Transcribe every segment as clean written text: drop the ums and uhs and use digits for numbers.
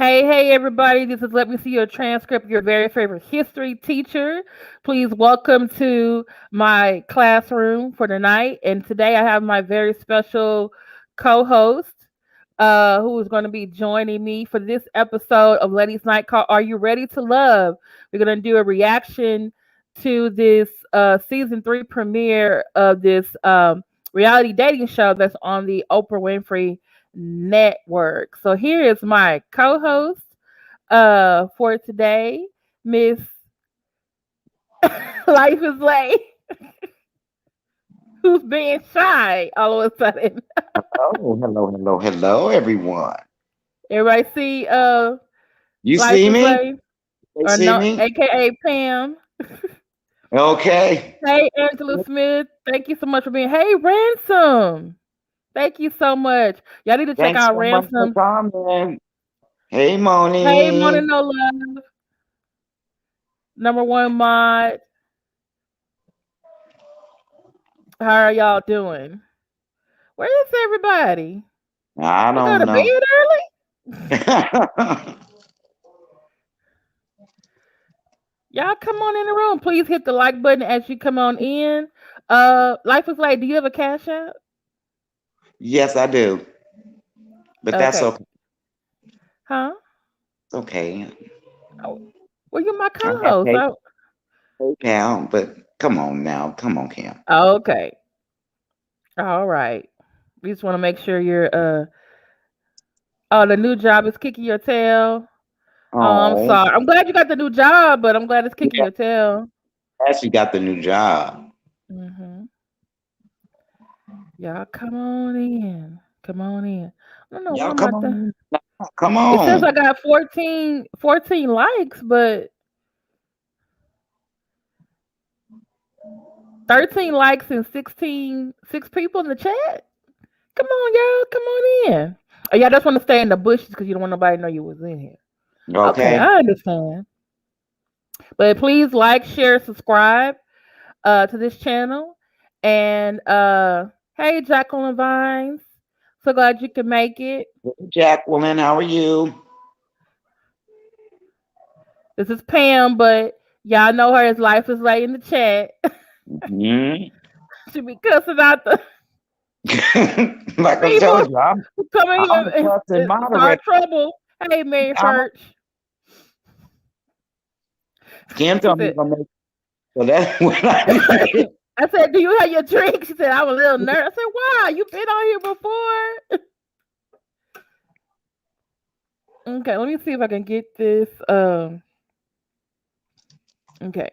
Hey, everybody. This is Let Me See Your Transcript, your very favorite history teacher. Please welcome to my classroom for tonight. And today I have my very special co host who is going to be joining me for this episode of Ladies Night called Are You Ready to Love? We're going to do a reaction to this season 3 premiere of this reality dating show that's on the Oprah Winfrey Network. So here is my co-host for today, Miss Life is Late, who's being shy all of a sudden. Hello, everyone. Everybody see You Life see is me? Late, They or see no, me? aka Pam. Okay. Hey, Angela Smith, thank you so much for being. Hey, Ransom, thank you so much. Y'all need to check Thanks out so much for Ransom. coming. Hey, Hey, Morning Moni. No Love, number one mod. How are y'all doing? Where is everybody? I They go to don't know. bed early? Y'all come on in the room. Please hit the like button as you come on in. Life is Like, do you have a Cash App? Yes, I do. But that's Okay. okay. Huh? Okay. Oh, well, you're my I have co-host. PayPal, but come on now. Come on, Cam. Okay. All right. We just want to make sure you're oh, the new job is kicking your tail. Oh, I'm Oh, sorry. I'm glad you got the new job, but I'm glad it's kicking yeah. your tail. Actually got the new job. hmm Y'all come on in. Come on in. I don't know why Y'all I'm come not the. on. Come It says I on. got 14 likes, but 13 likes and 6 people in the chat. Come on, y'all. Come on in. Oh, y'all just want to stay in the bushes because you don't want nobody to know you was in here. Okay, Okay. I understand. But please like, share, subscribe to this channel. And hey, Jacqueline Vines. So glad you could make it. Hey, Jacqueline, how are you? This is Pam, but y'all know her as Life is Late in the chat. Hmm. She be cussing out the Like I people told you, I'm who come in I'm here the and, trusted and start moderator. trouble. Hey, Mary I'm Church. Kim She told me said, you're gonna make so that's when I I said, do you have your drink? She said, I'm a little nervous. I said, why? You been on here before? Okay, let me see if I can get this. Okay.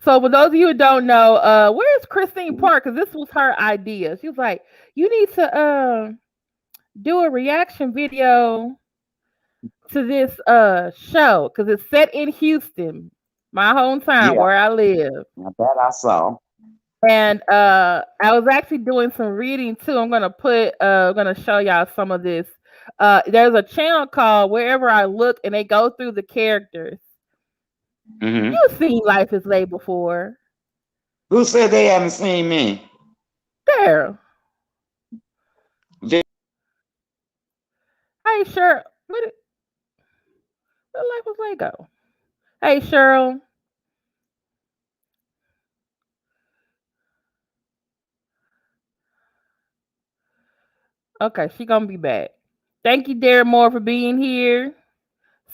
So for those of you who don't know, where's Christine Park? Because this was her idea. She was like, you need to do a reaction video to this show because it's set in Houston, my hometown yeah, where I live. that I saw. And I was actually doing some reading too. I'm gonna show y'all some of this. There's a channel called Wherever I Look, and they go through the characters. Hmm. You've seen Life is Late before. Who said they haven't seen me? There. They- Hey Cheryl. Where Life is Late go? Hey Cheryl. Okay, she gonna be back. Thank you, Darren Moore, for being here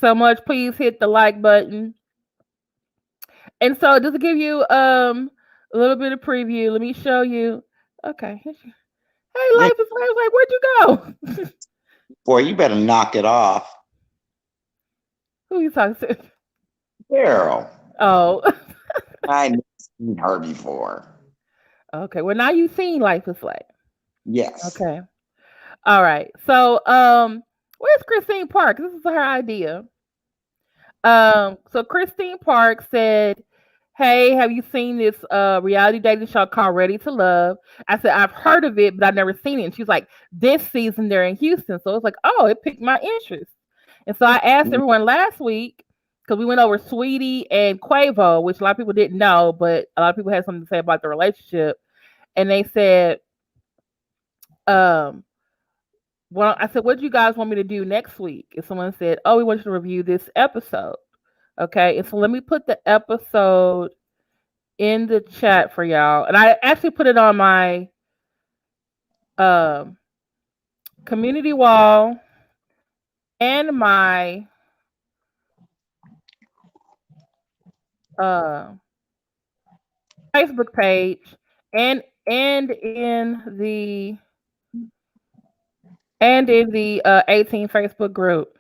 so much. Please hit the like button. And so just to give you a little bit of preview, let me show you. Okay. Hey, they- Life is like, where'd you go? Boy, you better knock it off, Who you talking to? Carol. Oh, I never seen her before. okay. Well, now you've seen Life is Like. Yes. Okay. All right. So, where's Christine Park? This is her idea. So Christine Park said, "Hey, have you seen this reality dating show called Ready to Love?" I said, "I've heard of it, but I've never seen it." And she's like, "This season they're in Houston." So it's like, "Oh, it piqued my interest." And so I asked everyone last week because we went over Sweetie and Quavo, which a lot of people didn't know, but a lot of people had something to say about the relationship. And they said, um, well, I said, what do you guys want me to do next week? And someone said, oh, we want you to review this episode. Okay. And so let me put the episode in the chat for y'all. And I actually put it on my um community wall and my uh Facebook page and in the 18 Facebook group.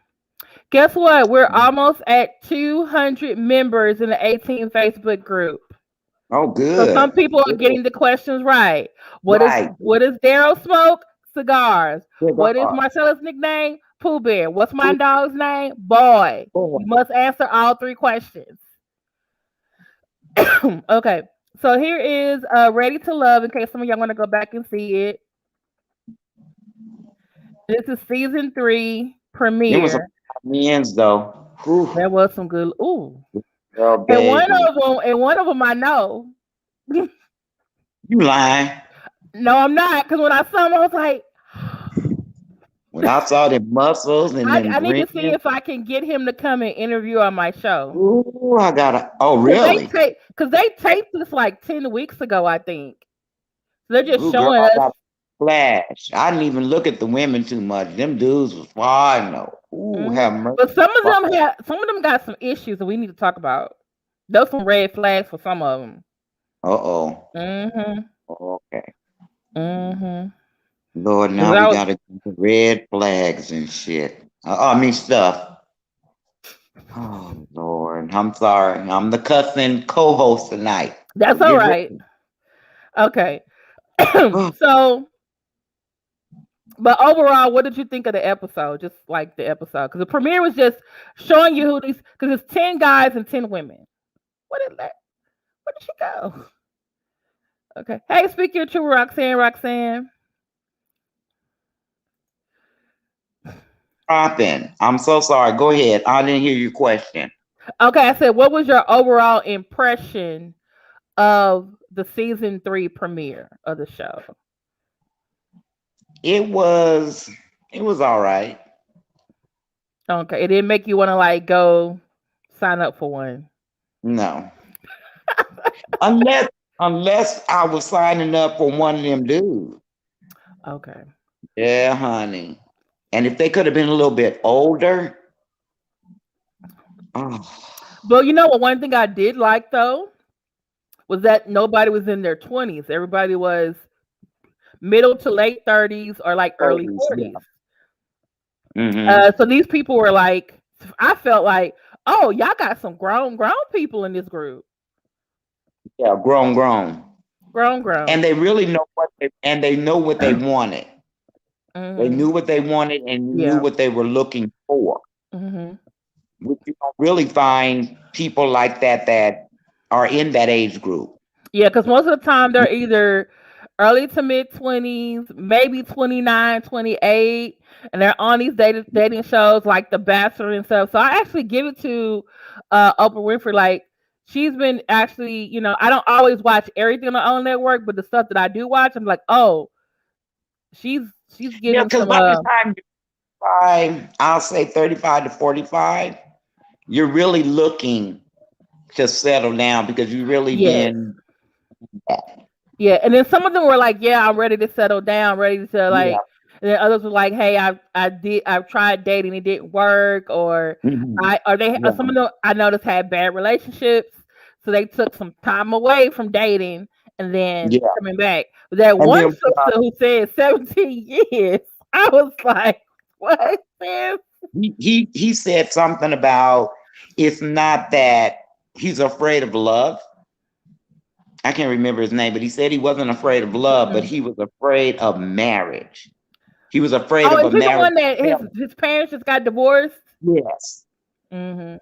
Guess what? We're almost at 200 members in the 18 Facebook group. Oh, So some good. people are Good. getting the questions right. Right. What is Daryl smoke? Cigars. What is Cigar. Marcella's nickname? Pooh Bear. What's my dog's name? Boy. Boy. You must answer all three questions. Okay. So here is Ready to Love, in case some of y'all want to go back and see it. This is season 3 There was some premiere. men's though. Ooh, There was some good. Ooh. girl, And baby. one of them I know. You lying. No, I'm not. Because when I saw him, I was like, When I saw them muscles and them I need to see green, if I can get him to come and interview on my show. ooh, I gotta. Oh, Because really? they taped this like 10 weeks ago, I think. So they're just Ooh, girl, showing I us. got flash. I didn't even look at the women too much. Them dudes was fine though. Ooh, have mercy. But some of them got some issues that we need to talk about. Those some red flags for some of them. Uh-oh. Mm-hmm. Okay. Mm-hmm. Lord, now we gotta get the red flags and shit. I mean stuff. Oh Lord, I'm sorry. I'm the cussing co-host tonight. That's So all get right. Okay. ready. So, but overall, what did you think of the episode? Just like the episode, because the premiere was just showing you who these. Because it's 10 guys and 10 women. Where did she go? Okay. Hey, speak your truth, Roxanne. Roxanne. Popping. I'm so sorry. Go ahead. I didn't hear your question. Okay, I said, what was your overall impression of the season 3 premiere of the show? It was all right. Okay, it didn't make you want to like go sign up for one. No. unless I was signing up for one of them dudes. Okay. Yeah, honey. And if they could have been a little bit older. Oh. But you know what? One thing I did like though was that nobody was in their 20s. Everybody was middle to late 30s or like early 40s. Yeah. Mm-hmm. So these people were like, I felt like, oh, y'all got some grown people in this group. Yeah, grown. Grown. And they really know what they wanted. Mm-hmm. They knew what they wanted and knew what they were looking for. Mm-hmm. Which you don't really find people like that are in that age group. Yeah, because most of the time they're either early to mid 20s, maybe 29, 28, and they're on these dating shows like The Bachelor and stuff. So I actually give it to Oprah Winfrey. Like, she's been actually, I don't always watch everything on her own network, but the stuff that I do watch, I'm like, oh, she's giving because some. by the time I'll say 35 to 45, you're really looking to settle down because you've really been. Yeah, and then some of them were like, "Yeah, I'm ready to settle down, ready to like." And then others were like, "Hey, I've tried dating, it didn't work," or some of them I noticed had bad relationships, so they took some time away from dating and then coming back. But that one sister who said 17 years, I was like, "What, sis?" He said something about it's not that he's afraid of love. I can't remember his name, but he said he wasn't afraid of love, but he was afraid of marriage. He was afraid of a marriage. The one that his parents just got divorced? Yes. Mm-hmm.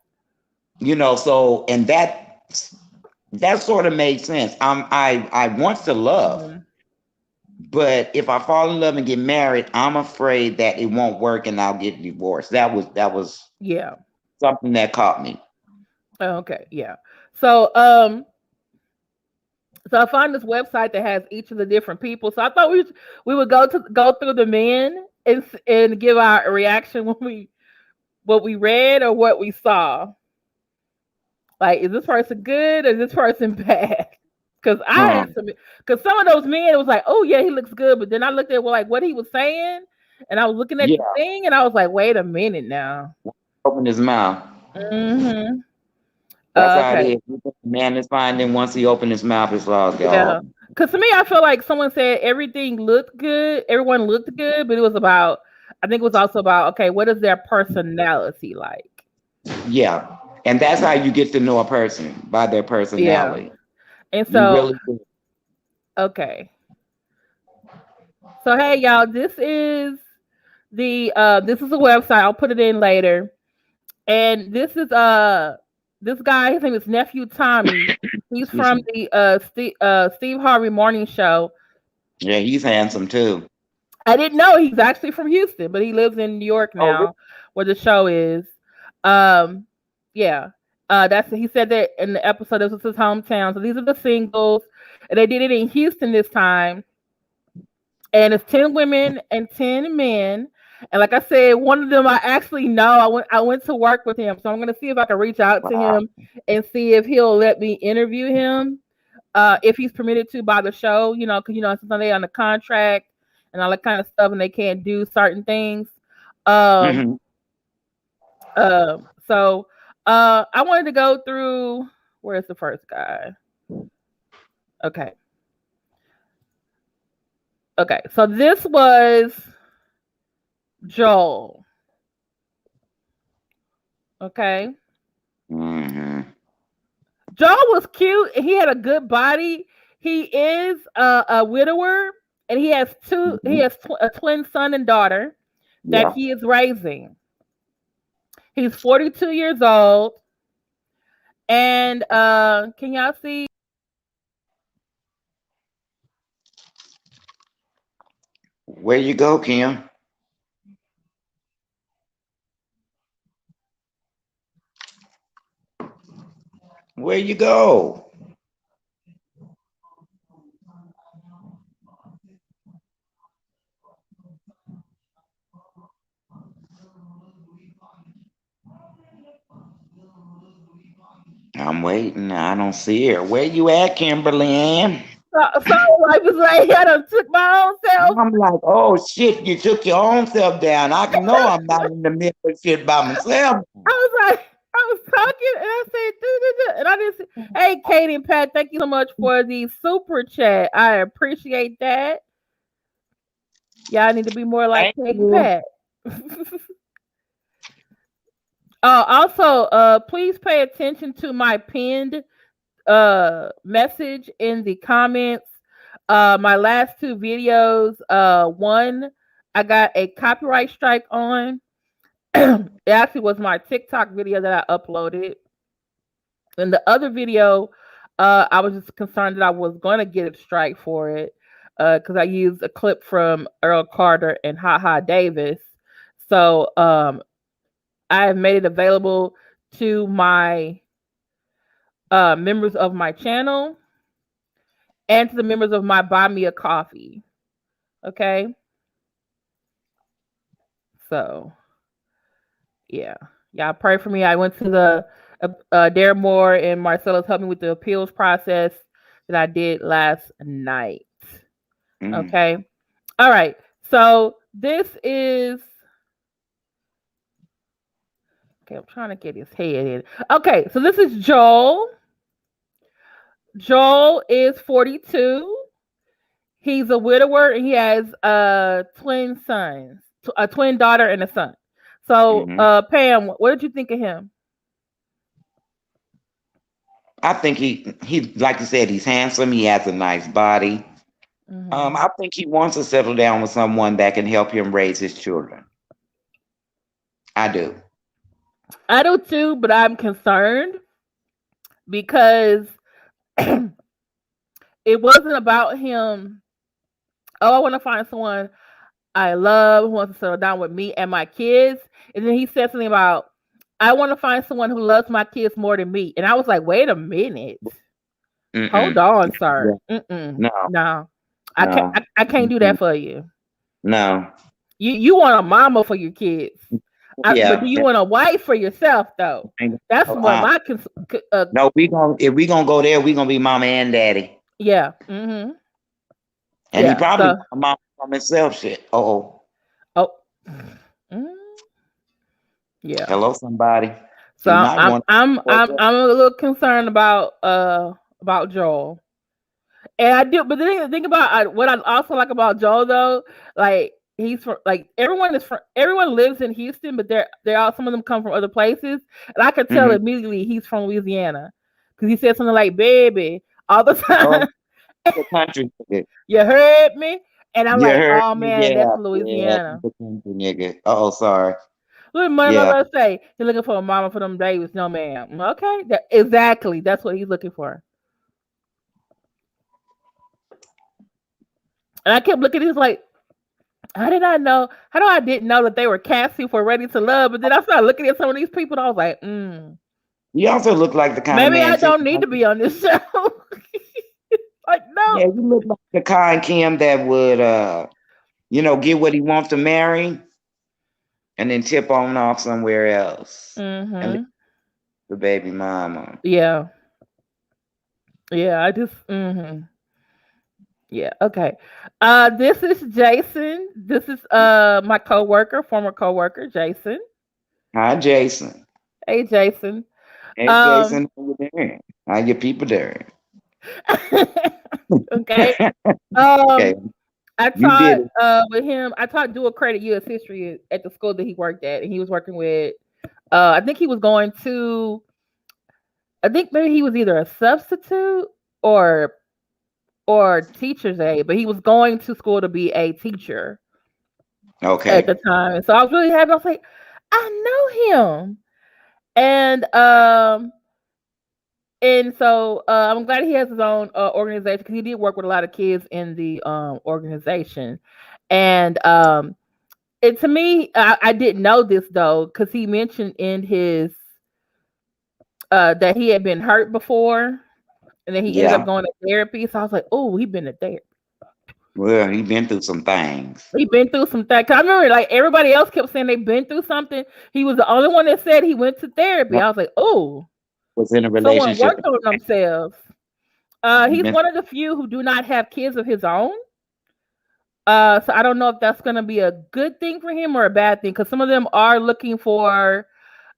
So and that sort of made sense. I want to love, but if I fall in love and get married, I'm afraid that it won't work and I'll get divorced. That was something that caught me. Okay, yeah. So so I found this website that has each of the different people. So I thought we would go through the men and give our reaction when what we read or what we saw. Like, is this person good or is this person bad? Because because some of those men, it was like, oh yeah, he looks good, but then I looked at what he was saying, and I was looking at the thing, and I was like, wait a minute now. Open his mouth. Mm-hmm. That's how it is. The man is fine, then once he opened his mouth, it's lost. Yeah. Because to me, I feel like someone said everything looked good, everyone looked good, but it was about, I think it was also about, okay, what is their personality like? Yeah. And that's how you get to know a person, by their personality. Yeah. And so, okay. So hey y'all, this is a website. I'll put it in later. And this is this guy, his name is Nephew Tommy. He's from the Steve Harvey Morning Show. Yeah, he's handsome too. I didn't know he's actually from Houston, but he lives in New York now, where the show is. Yeah. He said that in the episode, this was his hometown. So these are the singles, and they did it in Houston this time. And it's 10 women and 10 men. And like I said, one of them I actually know. I went to work with him, so I'm gonna see if I can reach out to him and see if he'll let me interview him, if he's permitted to by the show. Because since they on the contract and all that kind of stuff, and they can't do certain things. So I wanted to go through. Where's the first guy? Okay. So this was Joel. Okay. Joel was cute. He had a good body. He is a widower, and he has a twin son and daughter that he is raising. He's 42 years old. And can y'all see? Where you go, Kim? Where you go? I'm waiting. I don't see her. Where you at, Kimberly Ann? So I was right here. I took my own self. I'm like, oh shit, you took your own self down. I know I'm not in the middle of shit by myself. I was talking and I said, and I just, hey, Katie and Pat, thank you so much for the super chat. I appreciate that. Y'all need to be more like Katie and Pat. Also, please pay attention to my pinned message in the comments. My last two videos, one I got a copyright strike on. It actually was my TikTok video that I uploaded. And the other video, I was just concerned that I was going to get a strike for it, because I used a clip from Earl Carter and Ha Ha Davis. So I have made it available to my members of my channel and to the members of my Buy Me a Coffee. Okay. So yeah, y'all pray for me. I went to the Dare Moore and Marcella's helped me with the appeals process that I did last night. Okay. All right. So this is, okay, I'm trying to get his head in. Okay, so this is Joel. Joel is 42. He's a widower and he has twin sons, a twin daughter and a son. So, Pam, what did you think of him? I think he like you said, he's handsome. He has a nice body. I think he wants to settle down with someone that can help him raise his children. I do. I do too, but I'm concerned because it wasn't about him. Oh, I want to find someone I love who wants to settle down with me and my kids. And then he said something about, I want to find someone who loves my kids more than me. And I was like, wait a minute. Hold on, sir. No. I can't do that for you. No. You want a mama for your kids. But do Yeah. you want a wife for yourself though? That's what my no, if we gonna go there, we gonna be mama and daddy. Yeah. Mm-hmm. And he probably want a mama from himself. Shit. Oh. Mm, yeah. Hello, somebody. So He might I'm want. I'm I'm I'm a little concerned about Joel. And I do, but the thing about what I also like about Joel though, like he's from like everyone lives in Houston, but they're all some of them come from other places, and I could tell immediately he's from Louisiana because he said something like "baby" all the time. The country nigga. You heard me, and I'm like, oh man, Yeah, that's Louisiana. the country nigga. Oh, sorry. What did my mother say? He's looking for a mama for them babies. No, ma'am. Okay, exactly. That's what he's looking for. And I kept looking at this like, how did I know? How do I didn't know that they were casting for Ready to Love? But then I started looking at some of these people, and I was like, You also look like the kind maybe of man. I don't need to be on this show. Like, no. Yeah, you look like the kind Kim that would, get what he wants to marry, and then tip on off somewhere else, and the baby mama. Yeah. Yeah, I just. Yeah. Okay. This is Jason. This is my former coworker, Jason. Hi, Jason. Hey, Jason. Hey, Jason. How you doing? How your people doing? Okay. Okay. I taught with him. I taught dual credit U.S. history at the school that he worked at, and he was working with. I think he was going to. I think maybe he was either a substitute or teacher's aide, but he was going to school to be a teacher. Okay. At the time, and so I was really happy. I was like, I know him, and so I'm glad he has his own organization because he did work with a lot of kids in the organization, and to me, I didn't know this though because he mentioned in his that he had been hurt before, and then he ended up going to therapy. So I was like, oh, he's been to therapy. Well, he's been through some things. He been through some things. I remember, like everybody else kept saying they've been through something. He was the only one that said he went to therapy. I was like, oh, was in a relationship. Someone worked on themselves. He's one of the few who do not have kids of his own. So I don't know if that's going to be a good thing for him or a bad thing because some of them are looking for,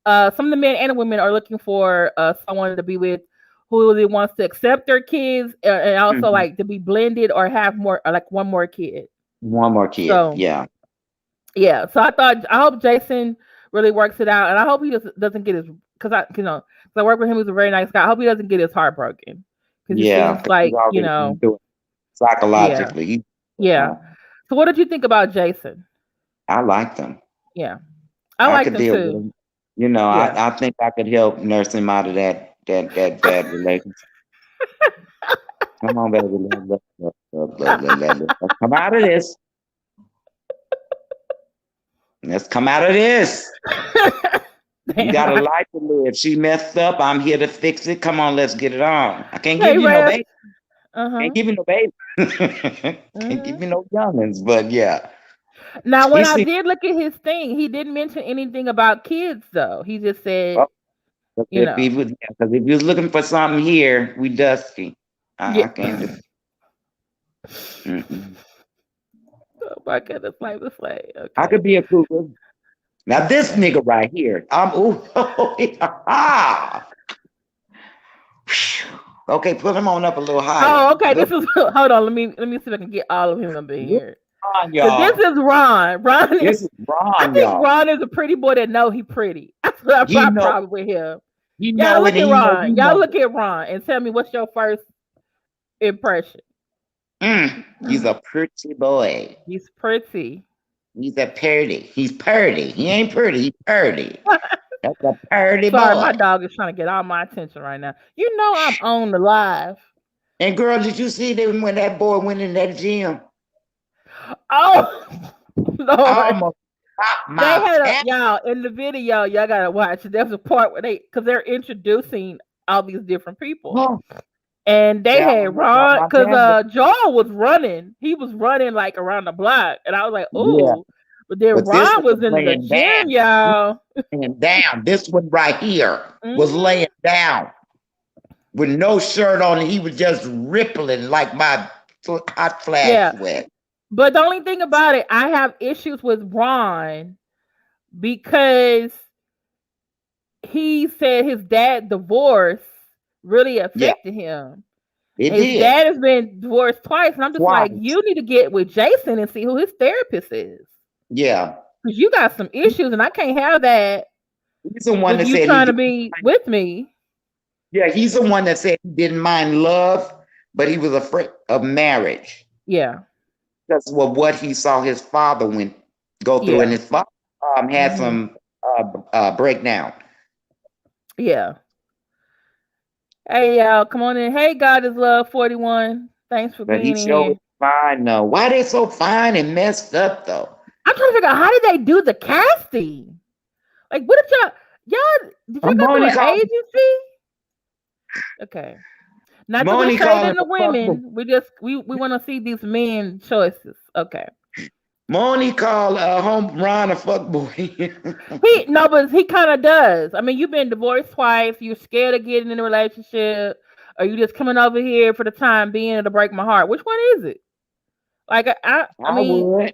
some of the men and the women are looking for someone to be with who really wants to accept their kids and also like to be blended or have more, like one more kid. One more kid. So, yeah. So I hope Jason really works it out, and I hope he doesn't get his because I work with him. He's a very nice guy. I hope he doesn't get his heart broken because he seems like psychologically. Yeah. So what did you think about Jason? I liked him. Yeah, I liked him too. I think I could help nurse him out of that bad relationship. Come on, baby. Let's come out of this. Let's come out of this. You got a life to live. She messed up. I'm here to fix it. Come on, let's get it on. I can't give you no baby. Can't give you no baby. Can't give you no youngins, but yeah. Now, when I did look at his thing, he didn't mention anything about kids, though. He just said, because if you was looking for something here, we dusty. I can't do it. Oh my goodness, like this way. Okay. I could be a cougar. Now this nigga right here, okay, put him on up a little higher. Oh, okay. This is hold on. Let me see if I can get all of him up in here. This is Ron. This is Ron. I think Ron is a pretty boy that know he pretty. That's what I'm problem with him. Y'all look at Ron. Y'all look at Ron and tell me what's your first impression. He's a pretty boy. He's pretty. He's a pretty. He's purty. He ain't pretty. He's purty. That's a purty boy. Sorry, my dog is trying to get all my attention right now. You know I'm on the live. And girl, did you see them when that boy went in that gym? Oh, Lord. They had y'all in the video. Y'all gotta watch. There's a part where they're introducing all these different people. And they had Ron because Joel was running. He was running like around the block, and I was like, "Ooh!" But then But this Ron one was was in the laying gym, down. y'all. Laying down. This one right here was Mhm. laying down with no shirt on, and he was just rippling like my hot flash Yeah. sweat. But the only thing about it, I have issues with Ron because he said his dad divorce really Yeah, affected him. it His did. dad has been divorced twice, and I'm just like, Twice. you need to get with Jason and see who his therapist is. Yeah. Because you got some issues, and I can't have that He's the one with that you said he trying to didn't be mind. with me. Yeah, he's the one that said he didn't mind love, but he was afraid of marriage. Yeah. That's what he saw his father go through, and Yeah. his father had Hmm. some breakdown. Yeah. Hey, y'all, come on in. Hey, God is Love 41. Thanks for But he being in showed here. fine though. Why they so fine and messed up though? I'm trying to figure out how did they do the casting? Like, what if y'all did y'all go through Moni an called agency? Okay. Not to put Moni shade calling in the a fuckboy. women. We want to see these men choices. Okay. Moni called home Ron a fuckboy. But he kind of does. I mean, you've been divorced twice. You're scared of getting in a relationship, or you just coming over here for the time being to break my heart. Which one is it? Like, I mean,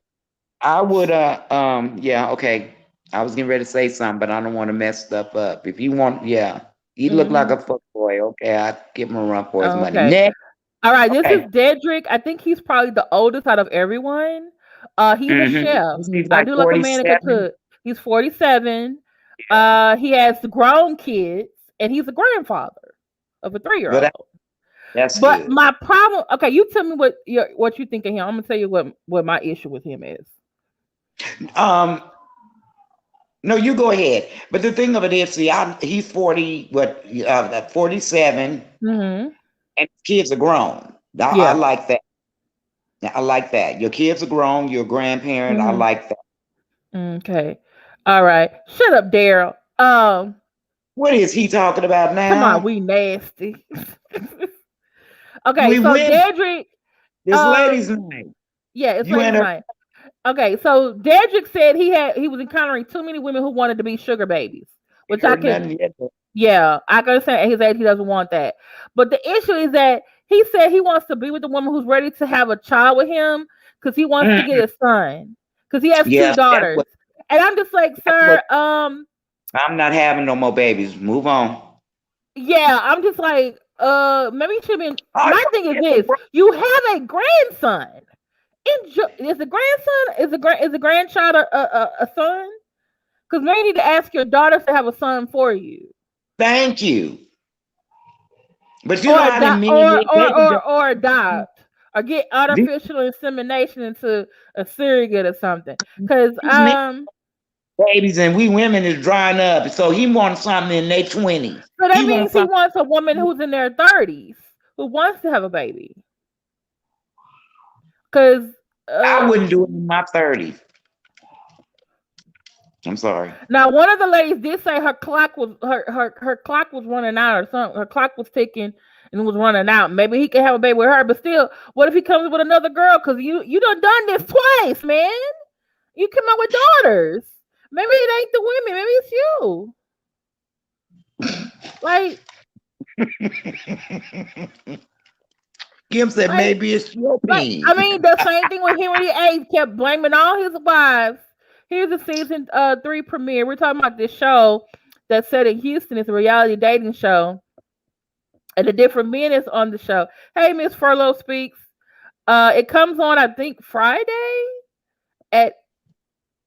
I would yeah, okay. I was getting ready to say something, but I don't want to mess stuff up. If you want, yeah. He looked like mhm. a fuckboy. Okay, I'd give him a run for his money. Okay. Next. All right. This is Okay. Dedrick. I think he's probably the oldest out of everyone. He's a chef. He's I like do like a man that could 47. cook. He's 47. Yeah. He has grown kids, and he's a grandfather of a 3-year-old. Well, that's But good. my problem, okay, you tell me what you think of him. I'm gonna tell you what my issue with him is. Um, no, you go ahead. But the thing of it is, see, he's 40, 47, Mm-hmm. and his kids are grown. I Yeah. like that. I like that. Your kids are grown. You're a grandparent. I Mm-hmm. like that. Okay. All right. Shut up, Daryl. What is he talking about Come on, now? we nasty. Okay, We so win. Dedrick, This lady's um, name. yeah, it's You ladies' and her. night. Okay, so Dedrick said he was encountering too many women who wanted to be sugar babies, which I Heard can, nothing yet. yeah, I can understand at his age he doesn't want that. But the issue is that he said he wants to be with a woman who's ready to have a child with him because he wants to get a son because he has 2 Yes, daughters. And I'm just like, that's what sir, I'm not having no more babies. Move on. yeah, I'm just like, maybe you should be. Oh, My thing is this: you have a grandson. Is the grandson is the grandchild a son? Because maybe you need to ask your daughters to have a son for you, thank you. But you or know how they adopt, mean it. They can or adopt, or get artificial insemination into a surrogate or something. Because these men babies and we women is drying up. So he wants something in their 20s. so that He means wants he something. wants a woman who's in their 30s who wants to have a baby. Because I wouldn't do it in my 30s. I'm sorry. now, one of the ladies did say her clock was her clock was running out or something. Her clock was ticking and was running out. Maybe he could have a baby with her, but still, what if he comes with another girl? Because you done this twice, man. You come out with daughters. Maybe it ain't the women. Maybe it's you. Like, Kim said like, maybe it's your like. pain. I mean, the same thing with Henry VIII. Kept blaming all his wives. Here's the season 3 premiere. We're talking about this show that's set in Houston. It's a reality dating show. And the different men is on the show. Hey, Miss Furlow Speaks. It comes on, I think, Friday at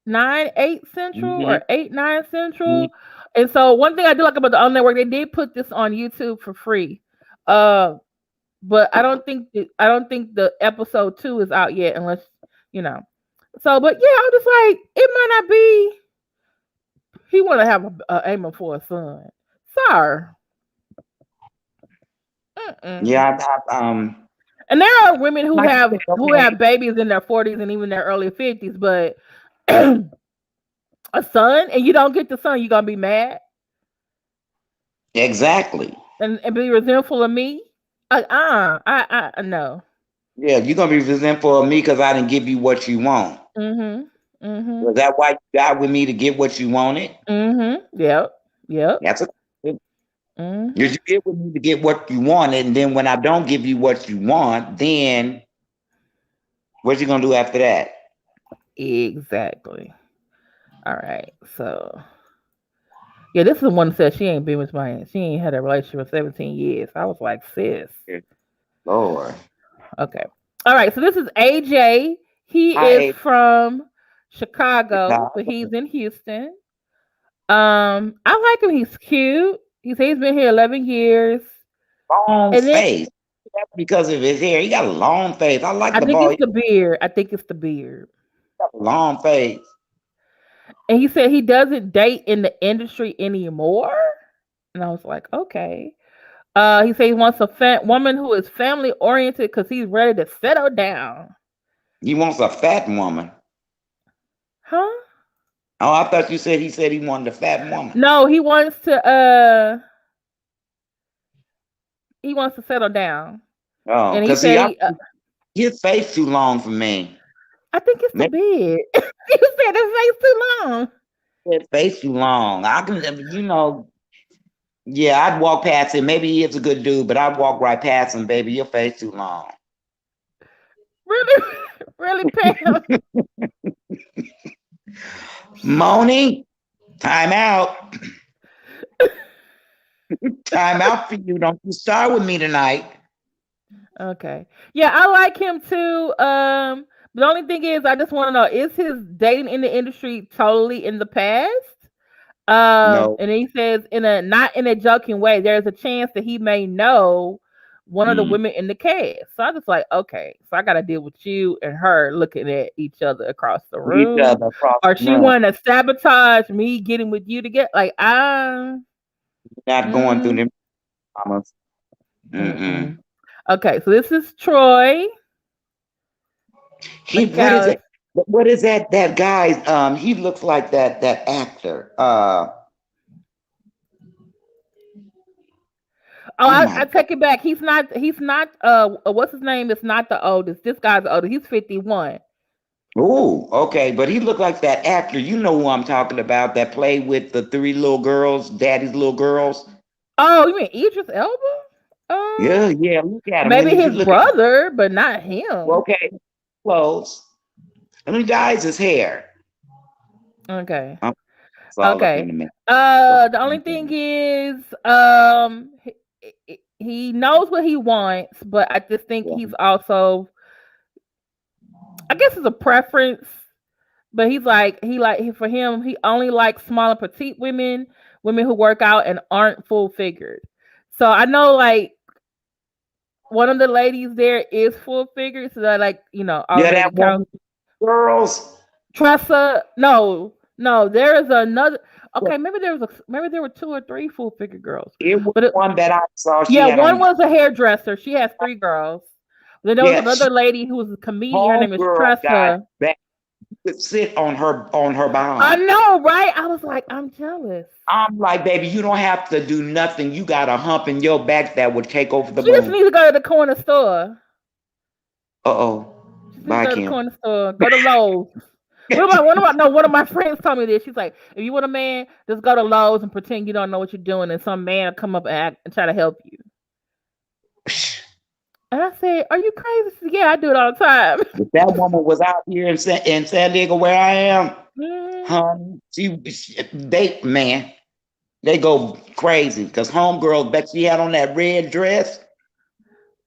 8 Central or 8 Central. And so one thing I do like about the On Network, they did put this on YouTube for free. But I don't think the episode 2 is out yet, unless you know. So, but yeah, I'm just like, it might not be. He want to have a aiming for a son, sir. Yeah, And there are women who like I have said, okay. babies in their 40s and even their early 50s, but a son, and you don't get the son, you're gonna be mad Exactly. and be resentful of me. I no. Yeah, you're gonna be resentful of me because I didn't give you what you want. Mm-hmm. Mm-hmm. Was that why you got with me to get what you wanted? Mm-hmm. Yep. That's a question. Mm-hmm. Did you get with me to get what you wanted, and then when I don't give you what you want, then what you gonna do after that? Exactly. All right. So yeah, this is the one that said she ain't been with she ain't had a relationship for 17 years. I was like, sis. Lord. Okay. All right. So this is AJ. He is Hi, from Chicago, but Chicago. he's in Houston. I like him. He's cute. He says he's been here 11 years. Long And then face. That's because of his hair. He got a long face. I like I the think boy. it's the beard. I think it's the beard. He got a long face. And he said he doesn't date in the industry anymore. And I was like, okay. He said he wants a woman who is family oriented because he's ready to settle down. He wants a fat woman. Huh? Oh, I thought you said he wanted a fat woman. No, he wants to settle down. Oh, And he because see, said his face too long for me. I think it's the Maybe beard. He said his face too long. his face too long. I can, yeah, I'd walk past him. Maybe he is a good dude, but I'd walk right past him, baby. Your face too long. Really, really, Pam. Moni, time out. Time out for you. Don't you start with me tonight. Okay. Yeah, I like him too. The only thing is I just want to know, is his dating in the industry totally in the past? No. And he says not in a joking way, there's a chance that he may know one of the women in the cast. So I just like, okay, so I gotta deal with you and her looking at each other across the room. Each other across or the she room. wanna sabotage me getting with you to get like Not going through them traumas. Mm-mm. Okay, so this is Troy. What is that guy? He looks like that actor. I take it back. He's not what's his name? It's not the oldest. This guy's the oldest. He's 51. Oh, okay. But he looked like that actor. You know who I'm talking about, that played with the 3 little girls, daddy's little girls. Oh, you mean Idris Elba? Yeah, look at him. Maybe his brother, but not him. Okay, close. And he dyes his hair. Okay. Okay. The only thing is, he knows what he wants, but I just think he's also, I guess it's a preference, but he's for him, he only likes small and petite women who work out and aren't full figured. So I know like one of the ladies there is full figured, so that already counts. Girls. Tressa, no, there is another. Okay, maybe there were 2 or 3 full figure girls. It was one that I saw. One was a hairdresser. She has 3 girls. Then there was another lady who was a comedian. Her name is Tressa. Could sit on her behind. I know, right? I was like, I'm jealous. I'm like, baby, you don't have to do nothing. You got a hump in your back that would take over the She just needs to go to the corner store. Uh-oh. Bye, go to the corner store. Go to Lowe's. One of my friends told me this. She's like, if you want a man, just go to Lowe's and pretend you don't know what you're doing, and some man will come up and try to help you. And I said, are you crazy? Yeah, I do it all the time. If that woman was out here in San Diego where I am, honey, they go crazy because homegirl bet she had on that red dress.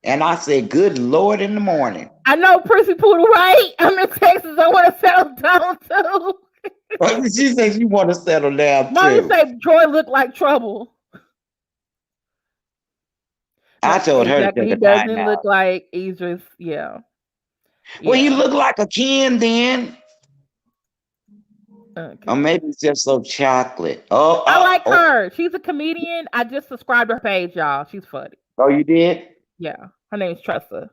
And I said, good Lord in the morning. I know, Prissy Poodle, right? I'm in Texas. I want to settle down too. She said you want to settle down too. Mommy said Troy looked like trouble. I told her he doesn't look like Idris. Yeah. Well, he looked like a Ken then. Okay. Or maybe it's just so chocolate. I like her. She's a comedian. I just subscribed to her page, y'all. She's funny. Oh, you did? Yeah. Her name is Tressa.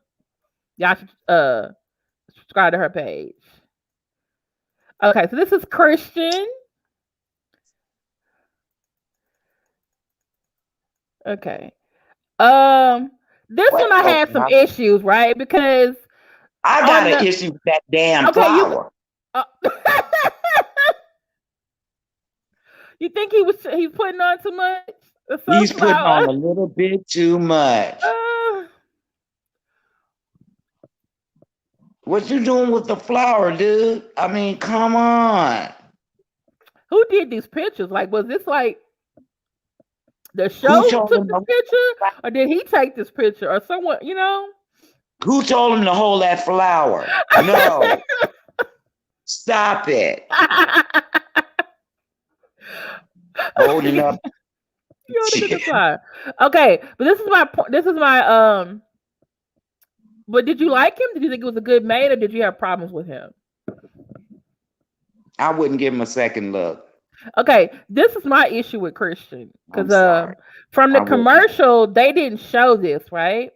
Y'all should subscribe to her page. Okay, so this is Christian. Okay. This one I had some issues, right? Because I got an issue with that damn flower. You think he's putting on too much? The He's putting on sunflower. a little bit too much. What you doing with the flower, dude? I mean, come on. Who did these pictures? Like, was this like the show Who who told took him this to, picture, or did he take this picture, or someone? You know? who told him to hold that flower? No. Stop it. Holding up. You on a good side. Okay, but this is my point. This is my But did you like him? Did you think it was a good mate, or did you have problems with him? I wouldn't give him a second look. Okay, this is my issue with Christian, I'm because sorry. from the I wouldn't. commercial they didn't show this, right?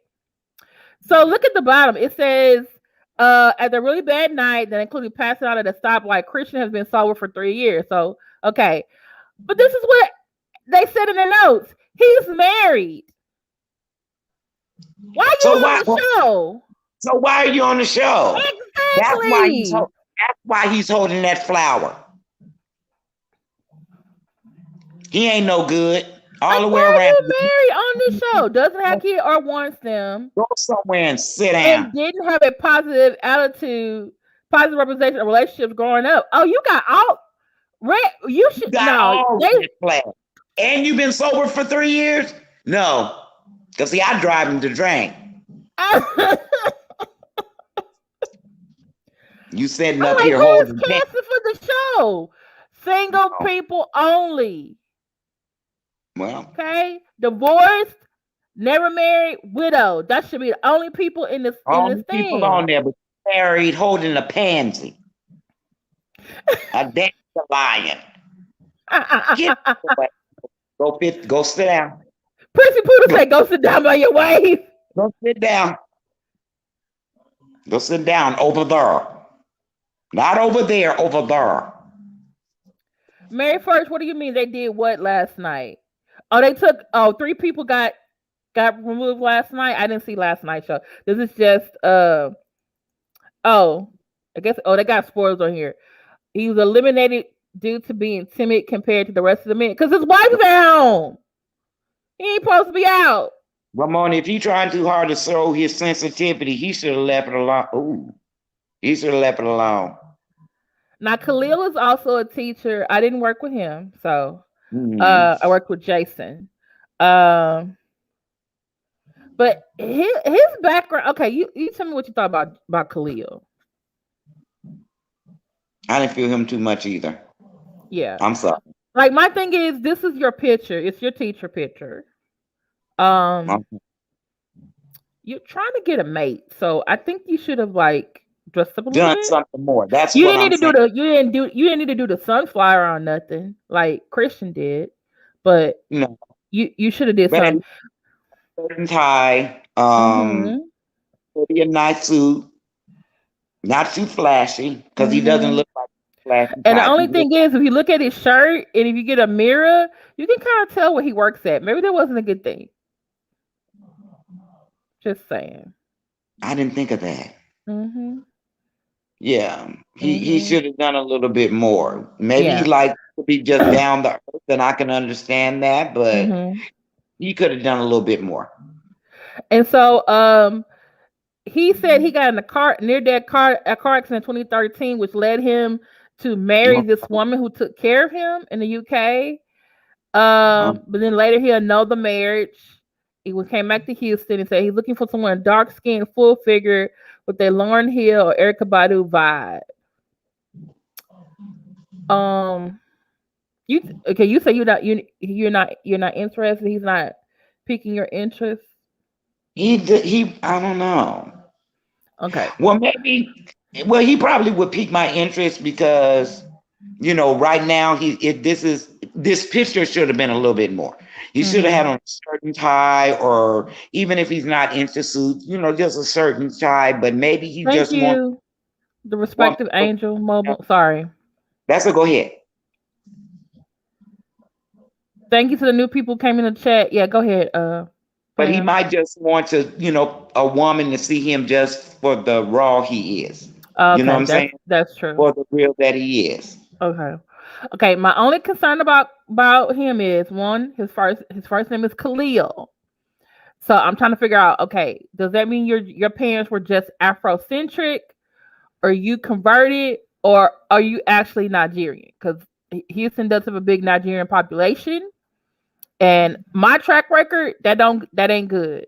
So look at the bottom. It says, at a really bad night that included passing out at a stoplight, Christian has been sober for 3 years. So okay, but this is what they said in the notes. He's married. Why are you on the show? So why are you on the show? Exactly. That's why he's holding that flower. He ain't no good. All the way around. Why are you married on this show? Doesn't have kids or wants them. Go somewhere and sit down. And didn't have a positive attitude, positive representation of relationships growing up. Oh, you got all red. You should And you've been sober for 3 years? No. Because see, I drive him to drink. You sitting up here holding cancer for the show. Single people only. Well, okay. Divorced, never married, widow. That should be the only people in this people on there, but married, holding a pansy, a dandelion. Go sit down. Prissy Poodle say, "Go sit down by your wife." Go sit down. Go sit down over there. Not over there, over there. Mary First, what do you mean they did what last night? Oh, they took 3 people got removed last night. I didn't see last night's show. This is just I guess they got spoilers on here. He was eliminated due to being timid compared to the rest of the men because his wife is at home. He ain't supposed to be out. Ramon, if he tried too hard to show his sensitivity, he should have left it alone. Ooh, he should have left it alone. Now, Khalil is also a teacher. I didn't work with him, so I worked with Jason. But his background. Okay, you tell me what you thought about Khalil. I didn't feel him too much either. Yeah, I'm sorry. Like my thing is, this is your picture. It's your teacher picture. You're trying to get a mate, so I think you should have dressed up a little bit. Something more. That's you what didn't I'm need saying. to do you didn't need to do the sunflower or nothing like Christian did, but no, you should have did something. Tie, maybe a nice suit, not too flashy because he doesn't look like flashy. And the only thing is, if you look at his shirt and if you get a mirror, you can kind of tell where he works at. Maybe that wasn't a good thing. Just saying. I didn't think of that. Yeah, Mm-hmm. he should have done a little bit more. Maybe he likes to be just down the earth, and I can understand that, but he could have done a little bit more. And so he said he got in a near-death car accident in 2013, which led him to marry this woman who took care of him in the UK. But then later he annulled the marriage. He came back to Houston and said he's looking for someone dark-skinned, full-figured with a Lauryn Hill or Erykah Badu vibe. You say you're not interested. He's not piquing your interest. He I don't know. Okay. Well, he probably would pique my interest because right now this picture should have been a little bit more. He should have had on a certain tie, or even if he's not into suits, just a certain tie. But maybe he wants the respective Angel Mobile. Sorry. That's a go ahead. Thank you to the new people who came in the chat. Yeah, go ahead. But he might just want to, a woman to see him just for the raw he is. Okay, you know what I'm saying? That's true. For the real that he is. Okay. Okay, my only concern about him is one, his first name is Khalil. So I'm trying to figure out, okay, does that mean your parents were just Afrocentric, or you converted, or are you actually Nigerian? Because Houston does have a big Nigerian population, and my track record that ain't good.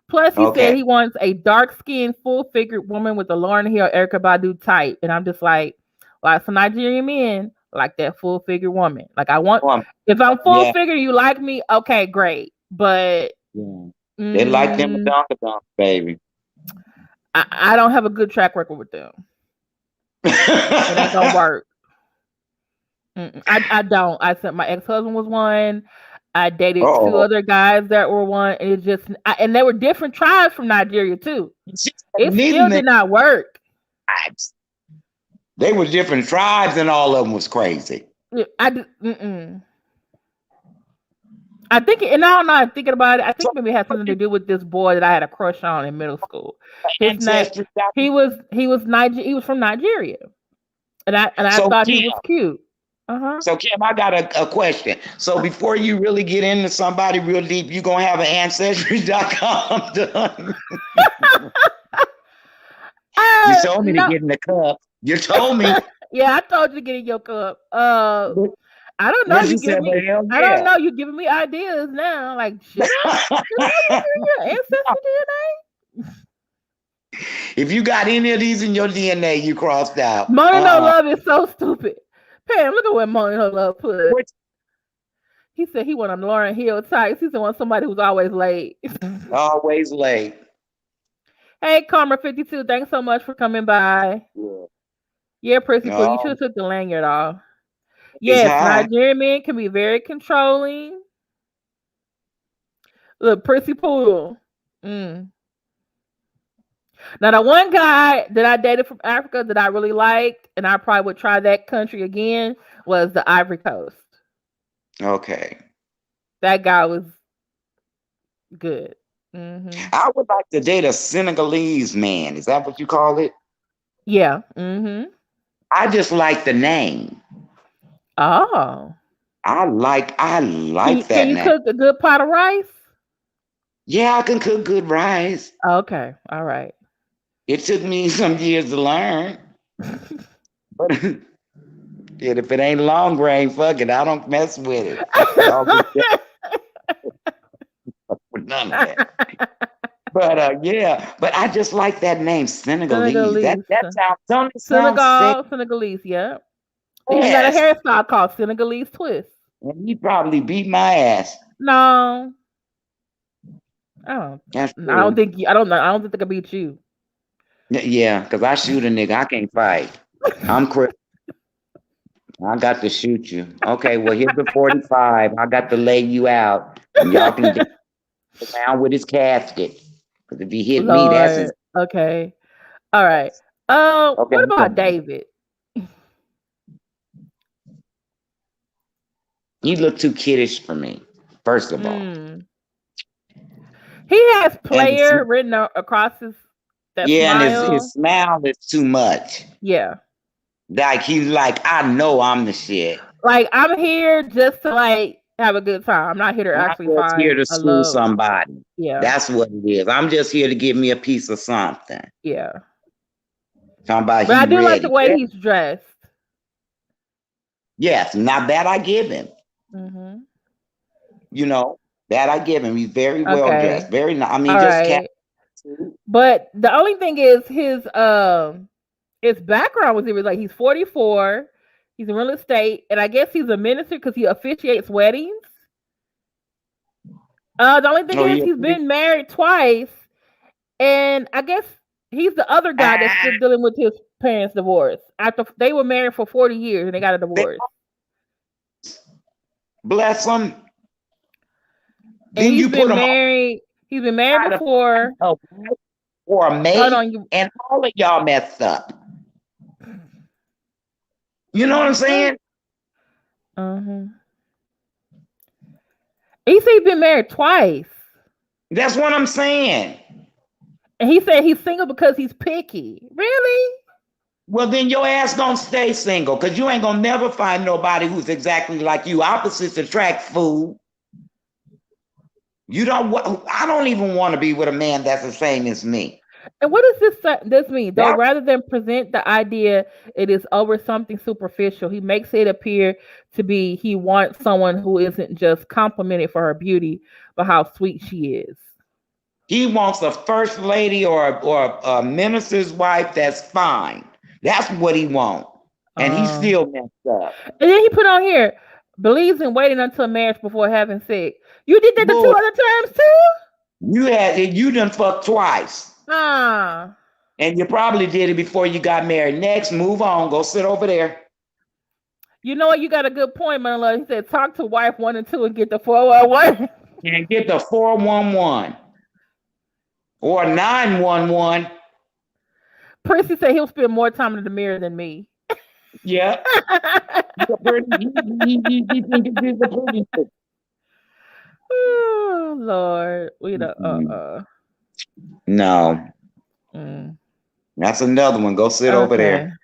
Plus, he said Okay. he wants a dark skinned, full figured woman with a Lauryn Hill, Erykah Badu type, and I'm just like, some Nigerian men like that full figured woman. Like I want, Um, if I'm full yeah. figure, you like me, okay, great. But Yeah. They like them mm, donka baby. I don't have a good track record with them. It ain't gonna work. I don't. I said my ex husband was one. I dated two Oh, other guys that were one. And and they were different tribes from Nigeria too. It neither still they did not work. tribes. They were different tribes, and all of them was crazy. I think, and now I'm thinking about it. I think maybe it had something to do with this boy that I had a crush on in middle school. His name, Ancestry. he was from Nigeria, and I So thought he Kim, was cute. Uh so Kim, I got a question. So before you really get into somebody real deep, you gonna have an ancestry.com done. You told me to no, get in the cup. You told me. yeah, I told you to get in your cup. I don't know. What you said, but hell I don't yeah. know. You giving me ideas now. Like, should I be doing your ancestry DNA? If you got any of these in your DNA, you crossed out. Mona No Love is so stupid. Pam, look at what Mona No Love put. He said he wanted Lauryn Hill types. He said want somebody who's always late. Always late. Hey, Karma52, thanks so much for coming by. Yeah, Prissy Pooh, you should have took the lanyard off. Yes, Nigerian men can be very controlling. Look, Prissy Pooh. Now, the one guy that I dated from Africa that I really liked, and I probably would try that country again, was the Ivory Coast. Okay. That guy was good. Mm-hmm. I would like to date a Senegalese man. Is that what you call it? Yeah. Mm-hmm. I just like the name. Oh. I like that name. Can you cook a good pot of rice? Yeah, I can cook good rice. Okay. All right. It took me some years to learn. But if it ain't long grain, fuck it. I don't mess with it. None of that. But yeah, but I just like that name, Senegalese. That sounds Senegalese, yeah. He got a hairstyle called Senegalese twist. And he probably beat my ass. No. Oh, I don't think I don't think they can beat you. Yeah, because I shoot a nigga. I can't fight. I'm crazy. I got to shoot you. Okay, well, here's the 45. I got to lay you out. And y'all can get around with his casket. Because if he hit me, that's his. Okay. All right. Okay, what about David? You look too kiddish for me, first of all. He has player written across his smile. And his smile is too much. Yeah. Like he's like, I know I'm the shit. Like I'm here just to like have a good time. I'm not here to actually find here to screw somebody. Yeah. That's what it is. I'm just here to give me a piece of something. Yeah. Talking about but I do like the way he's dressed. Yes, now that I give him. Mm-hmm. You know, that I give him. He's very well dressed. Very nice. I mean, just But the only thing is his background was like he's 44, he's in real estate, and I guess he's a minister because he officiates weddings. The only thing is he's been married twice, and I guess he's the other guy that's still dealing with his parents' divorce after they were married for 40 years and they got a divorce. Bless him. And he's been married before. Or a maid, and all of y'all messed up. You know what I'm saying? He said he's been married twice. That's what I'm saying. And he said he's single because he's picky. Really? Well, then your ass gonna stay single, because you ain't gonna never find nobody who's exactly like you. Opposites attract, fool. You don't. I don't even want to be with a man that's the same as me. And what does this mean? Though That, rather than present the idea it is over something superficial, he makes it appear to be he wants someone who isn't just complimented for her beauty, but how sweet she is. he wants a first lady or a minister's wife that's fine. That's what he wants. And he's still messed up. And then he put on here, believes in waiting until marriage before having sex. You did that the 2 other times too? You done fucked twice. Ah. And you probably did it before you got married. Next, move on. Go sit over there. You know what? You got a good point, man. He said, talk to wife 1 and 2 and get the 411. And get the 411 or 911. Prissy said he'll spend more time in the mirror than me. Yeah. Oh Lord, we don't. No. That's another one. Go sit over there.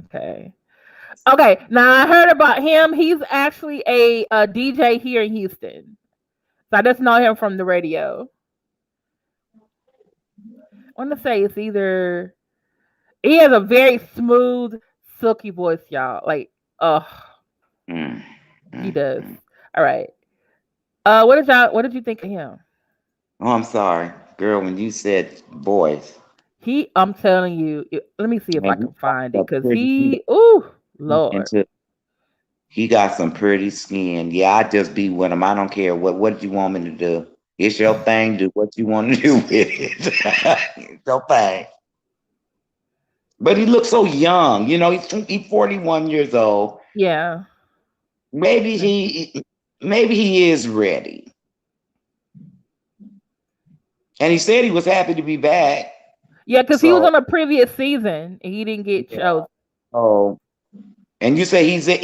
Okay. Now I heard about him. He's actually a DJ here in Houston. So I just know him from the radio. I want to say it's either. He has a very smooth, silky voice, y'all. Like, he does. All right. What did you think of him? Oh, I'm sorry, girl. When you said voice, I'm telling you. Let me see if I can find it, because Lord, he got some pretty skin. Yeah, I just be with him. I don't care what you want me to do. It's your thing. Do what you want to do with it. It's your thing. But he looks so young. You know, he's 41 years old. Yeah. Maybe he is ready. And he said he was happy to be back. Yeah, because he was on a previous season and he didn't get chosen. Oh. And you say he's a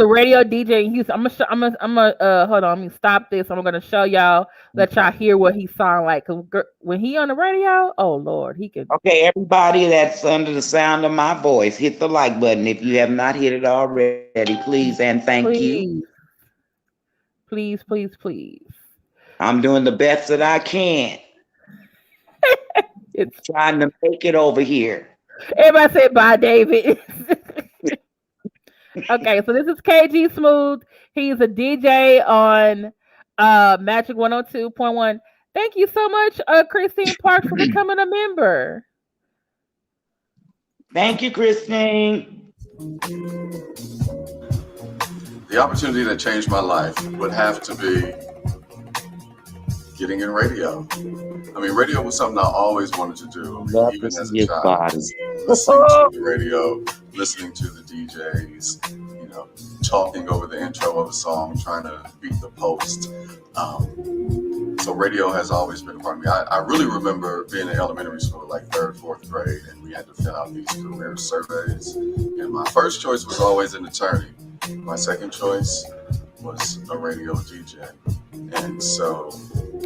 radio DJ. I'm gonna hold on. Let me stop this. I'm gonna show y'all, let y'all hear what he sound like. Cause when he on the radio, oh Lord, he can. Okay, everybody that's under the sound of my voice, hit the like button if you have not hit it already, please and thank you. Please. I'm doing the best that I can. It's trying to make it over here. Everybody say bye, David. Okay, so this is KG Smooth. He's a DJ on Magic 102.1. Thank you so much, Christine Parks, for becoming a member. Thank you, Christine. The opportunity that changed my life would have to be getting in radio. I mean, radio was something I always wanted to do, even as a child. Listening to the radio, listening to the DJs, you know, talking over the intro of a song, trying to beat the post. So radio has always been a part of me. I really remember being in elementary school, like 3rd, 4th grade, and we had to fill out these career surveys. And my first choice was always an attorney. My second choice was a radio DJ. And so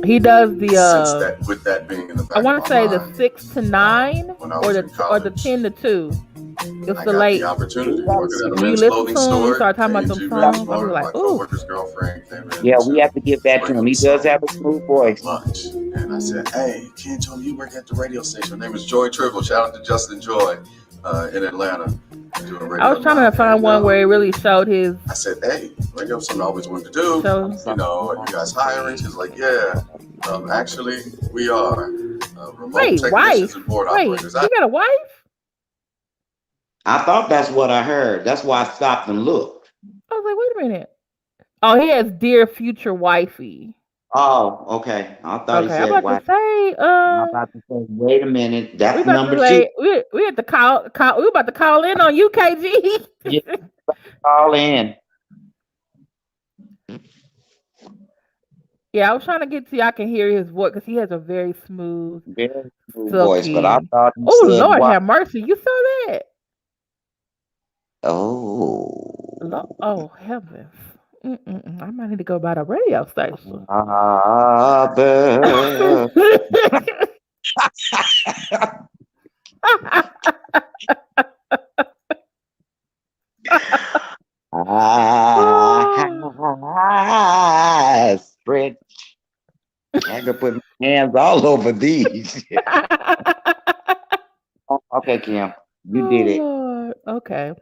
he does the with that being in the back I want to say the 6 to 9 or the 10 to 2. It's the late. The opportunity working at a men's clothing store. Start talking about some songs. I was like, ooh. My coworker's girlfriend came in. Yeah, we have to give that to him. He does have a smooth voice. Lunch, and I said, "Hey, Ken told me you work at the radio station. Her name is Joy Triple. Shout out to Justin Joy in Atlanta." I was trying to find one where it really showed his. I said, "Hey, radio's something I always wanted to do. You know, are you guys hiring?" She's like, "Yeah, actually, we are remote technicians and board operators." You got a wife? I thought that's what I heard. That's why I stopped and looked. I was like, wait a minute. Oh, he has dear future wifey. Oh, okay. I thought he said I'm about to say, wait a minute. That's number 2. We had to call. We about to call in on UKG. Yeah, call in. Yeah, I was trying to get to you. I can hear his voice because he has a very smooth voice. But I thought, Lord have mercy, you saw that? Oh heavens! I might need to go by the radio station. Spread. I could put my hands all over these. Okay, Kim, you did it. Lord. Okay.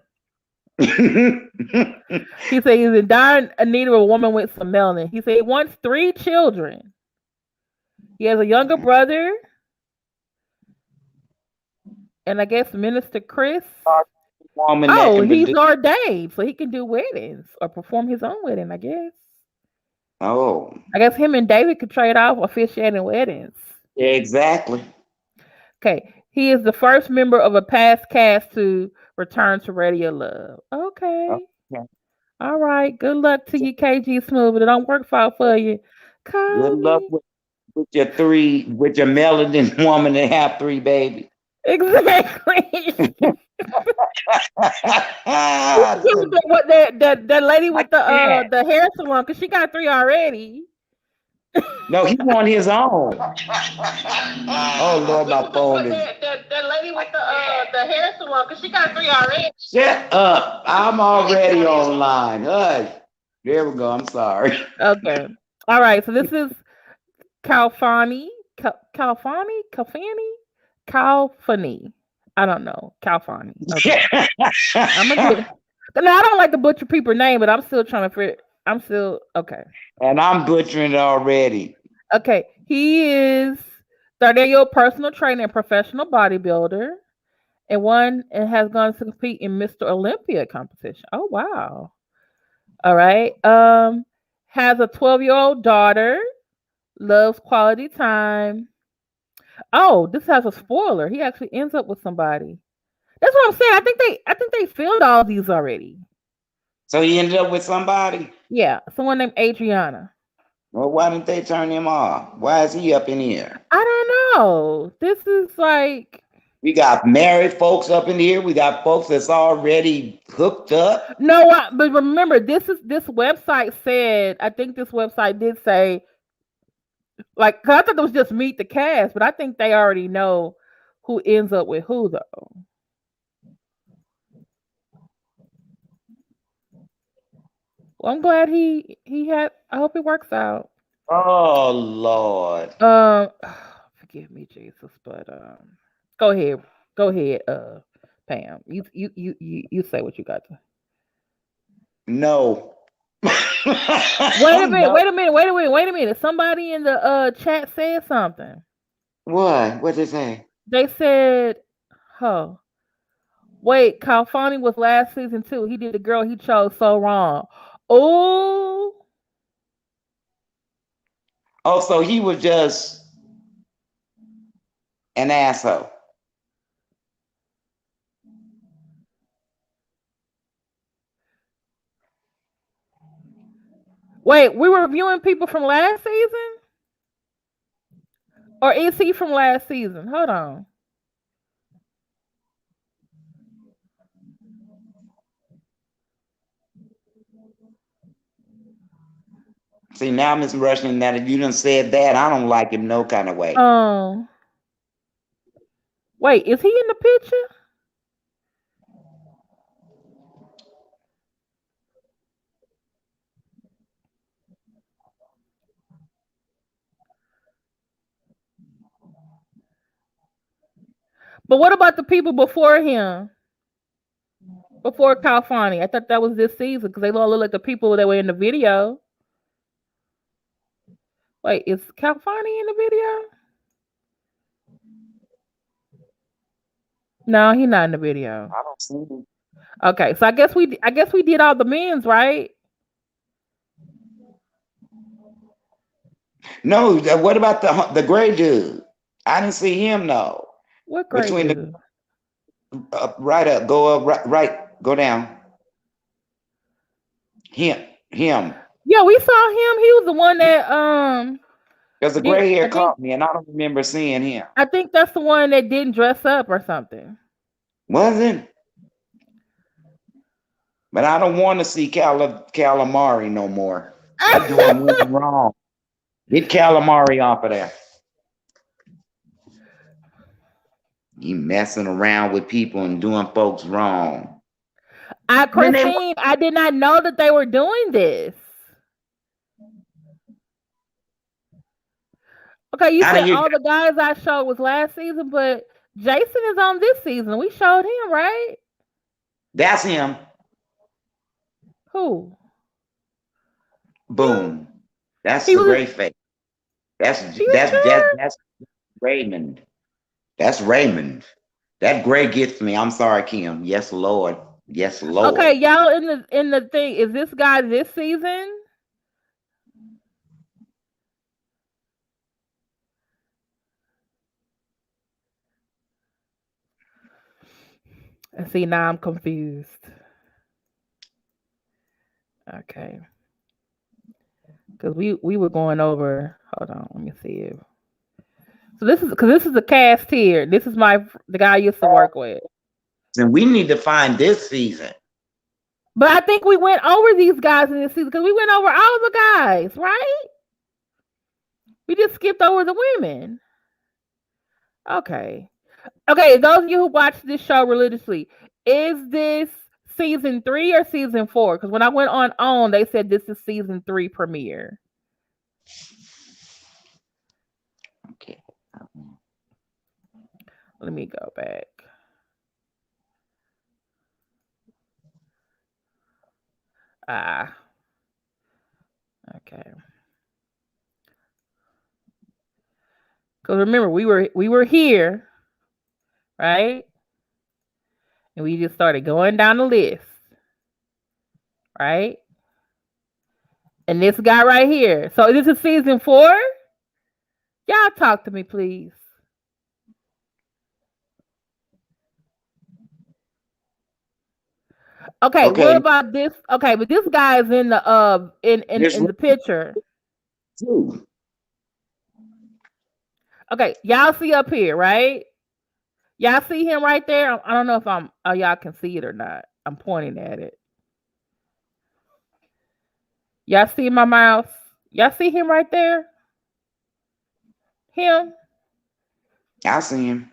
He said he's in dire need of a woman with some melanin. He said he wants 3 children. He has a younger brother, and I guess Minister Chris. Woman Oh, that he's ordained, so he can do weddings or perform his own wedding, I guess. Oh. I guess him and David could trade off officiating weddings. Exactly. Okay. He is the first member of a past cast to return to Radio Love. Okay. All right. Good luck to you, KG Smooth, but it don't work out for you. Good luck with your melanin woman that have 3 babies. Exactly. What that lady with the hair salon, because she got 3 already. No, he on his own. Oh Lord, my phone is. That lady with the hair salon, because she got 3 already. Shut up! I'm already online. Hush. There we go. I'm sorry. Okay. All right. So this is Calfani. I don't know. Calfani. Okay. I'm gonna get. No, I don't like to butcher people's name, but I'm still trying to figure. I'm still okay. And I'm butchering it already. Okay. He is 30-year-old personal trainer and professional bodybuilder, and has gone to compete in Mr. Olympia competition. Oh wow. All right. Has a 12-year-old daughter. Loves quality time. Oh, this has a spoiler. He actually ends up with somebody. That's what I'm saying. I think they filmed all these already. So he ended up with somebody? Yeah, someone named Adriana. Well, why didn't they turn him off? Why is he up in here? I don't know. This is like, we got married folks up in here. We got folks that's already hooked up. No, but remember, this website said. I think this website did say, like, 'cause I thought it was just meet the cast, but I think they already know who ends up with who, though. Well, I'm glad he had. I hope it works out. Oh Lord. Forgive me, Jesus, but go ahead, Pam. You say what you got to. No. Wait a minute. Somebody in the chat said something. What? What did they say? They said, "Oh, wait, Calfani was last season too. He did the girl he chose so wrong." Oh. Oh, so he was just an asshole. Wait, we were reviewing people from last season? Or is he from last season? Hold on. See, now Miss Rushing, that if you done said that, I don't like him no kind of way. Wait, is he in the picture? But what about the people before him? Before Calfani? I thought that was this season because they all look like the people that were in the video. Wait, is Calfani in the video? No, he's not in the video. I don't see him. Okay, so I guess we did all the men's, right? No, what about the gray dude? I didn't see him. No. What gray dude? Right up, go up, right, go down. Him. Yeah, we saw him. He was the one that because the gray hair caught me, and I don't remember seeing him. I think that's the one that didn't dress up or something. Wasn't? But I don't want to see calamari no more. I'm doing wrong. Get calamari off of there. You messing around with people and doing folks wrong. Christine, I did not know that they were doing this. Okay, you said all the guys I showed was last season, but Jason is on this season. We showed him, right? That's him. Who? Boom. That's the gray face. That's Raymond. That's Raymond. That gray gets me. I'm sorry, Kim. Yes, Lord. Yes, Lord. Okay, y'all in the thing. Is this guy this season? And see, now I'm confused. Okay. Because we were going over. Hold on, let me see. So this is the cast here. This is the guy I used to work with. And we need to find this season. But I think we went over these guys in this season because we went over all the guys, right? We just skipped over the women. Okay. Okay, those of you who watch this show religiously, is this season 3 or season 4? Because when I went on, they said this is season 3 premiere. Okay. Let me go back. Okay. Because remember, we were here, right? And we just started going down the list, right? And this guy right here. So this is season 4? Y'all talk to me, please. Okay, what about this? Okay, but this guy is in the in the picture. Okay, y'all see up here, right? Y'all see him right there? I don't know if y'all can see it or not. I'm pointing at it. Y'all see my mouse? Y'all see him right there? Him? I see him.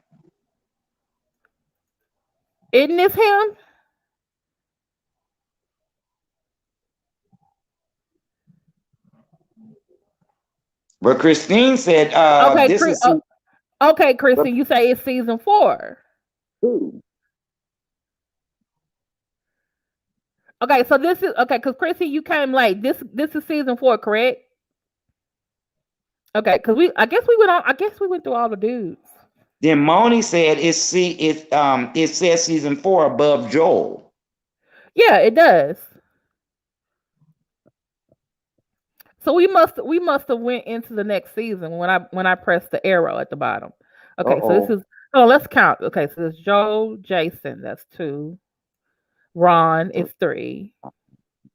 Isn't this him? But Christine said, okay, Christine, you say it's season 4. Okay, so this is because Chrissy, you came late. This is season 4, correct? Okay, because I guess we went through all the dudes. Then Moni said it says season 4 above Joel. Yeah, it does. So we must have went into the next season when I pressed the arrow at the bottom. Okay, so this is let's count. Okay, so it's Joel, Jason, that's 2. Ron is 3.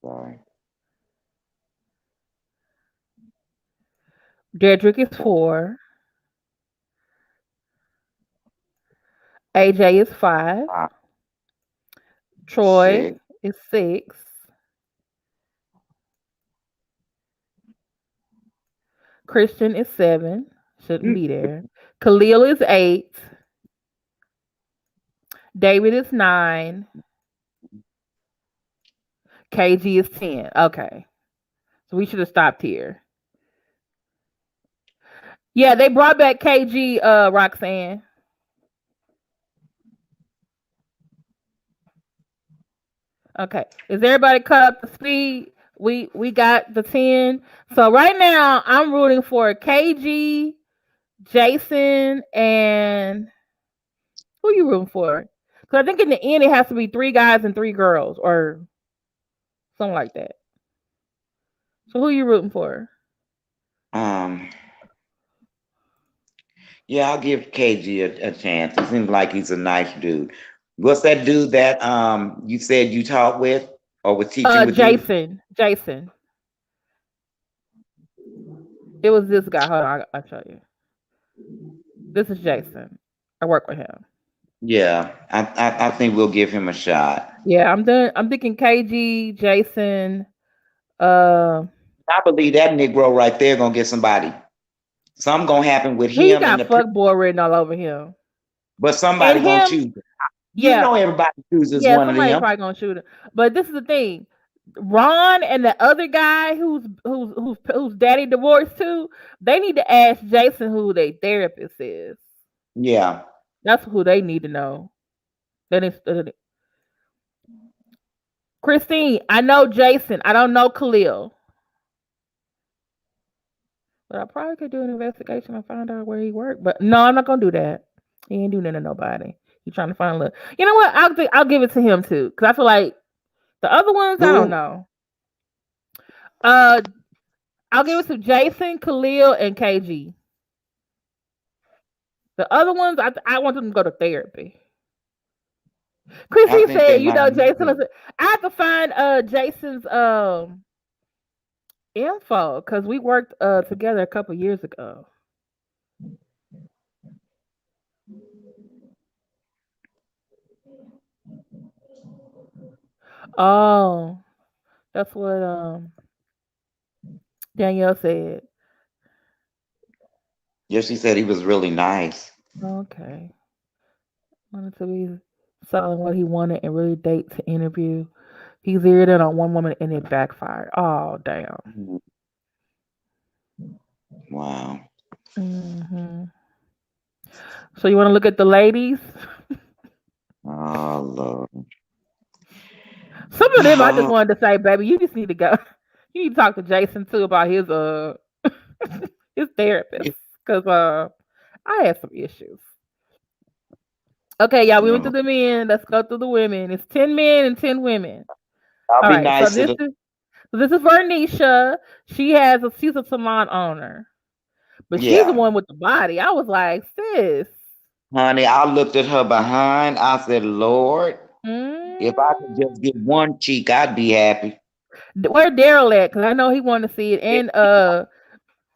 Sorry. Dedrick is 4. AJ is 5. Troy is 6. Christian is 7. Shouldn't be there. Khalil is 8. David is 9. KG is 10. Okay. So we should have stopped here. Yeah, they brought back KG, Roxanne. Okay. Is everybody cut up to speed? We got the 10. So right now I'm rooting for KG, Jason, and who you rooting for? Because I think in the end it has to be 3 guys and 3 girls or something like that. So who you rooting for? Yeah, I'll give KG a chance. He seems like he's a nice dude. What's that dude that you said you talked with or was teaching with Jason. You? Jason. It was this guy. Hold on, I'll show you. This is Jason. I work with him. Yeah, I think we'll give him a shot. Yeah, I'm thinking KG, Jason. I believe that Negro right there gonna get somebody. Something gonna happen with him. He got fuckboy written all over him. But somebody gonna choose. You know everybody chooses one of them. Somebody's probably gonna shoot him. But this is the thing. Ron and the other guy whose daddy divorced too, they need to ask Jason who their therapist is. Yeah. That's who they need to know. Then it's Christine, I know Jason. I don't know Khalil. But I probably could do an investigation and find out where he worked. But no, I'm not gonna do that. He ain't doing nothing to nobody. He's trying to find a look. You know what? I'll give it to him too. Because I feel like the other ones, I don't know. I'll give it to Jason, Khalil, and KG. The other ones, I want them to go to therapy. Chrissy said, you know, Jason. I have to find Jason's info because we worked together a couple years ago. Oh, that's what Danielle said. Yeah, she said he was really nice. Okay. Wanted to be selling what he wanted and really date to interview. He zeroed in on one woman and it backfired. Oh, damn. Wow. Mm-hmm. So you want to look at the ladies? Oh, Lord. Some of them I just wanted to say, baby, you just need to go. You need to talk to Jason too about his his therapist. Because I had some issues. Okay, y'all, we went through the men. Let's go through the women. It's 10 men and 10 women. All right, nice. So this is Vernisha. She's a salon owner. But she's the one with the body. I was like, sis. Honey, I looked at her behind. I said, Lord, if I could just get one cheek, I'd be happy. Where Daryl at? Because I know he wanted to see it.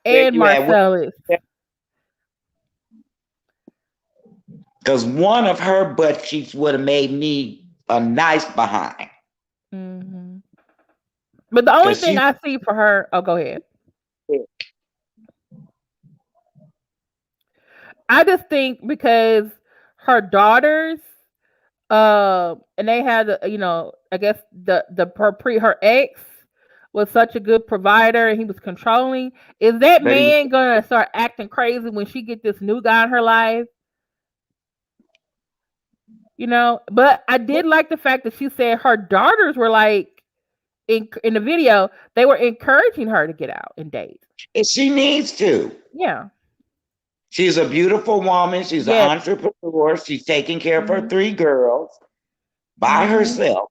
And Marcellus. Because one of her butt cheeks would have made me a nice behind. Mm-hmm. But the only thing I see for her, go ahead. I just think because her daughters, and they had, I guess her ex was such a good provider and he was controlling. Is that man gonna start acting crazy when she get this new guy in her life? You know, but I did like the fact that she said her daughters were like in the video, they were encouraging her to get out and date. And she needs to. Yeah. She's a beautiful woman. She's an entrepreneur. She's taking care of her 3 girls by herself.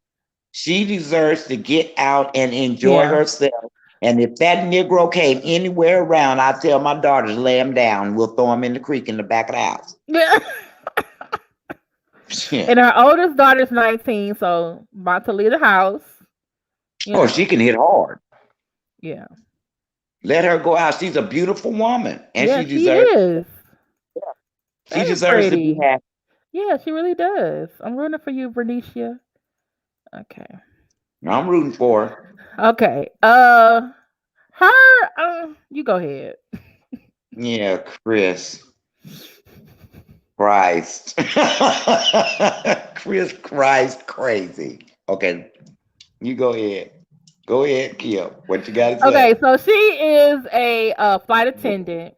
She deserves to get out and enjoy herself. And if that Negro came anywhere around, I tell my daughters, lay him down. We'll throw him in the creek in the back of the house. Yeah. And her oldest daughter's 19, so about to leave the house. She can hit hard. Yeah. Let her go out. She's a beautiful woman. And she deserves she deserves to be happy. Yeah, she really does. I'm rooting for you, Vernisha. Okay. I'm rooting for her. Okay. You go ahead. Yeah, Chris. Christ. Chris Christ crazy. Okay. You go ahead. Go ahead, Kim. What you got to say? Okay, so she is a flight attendant.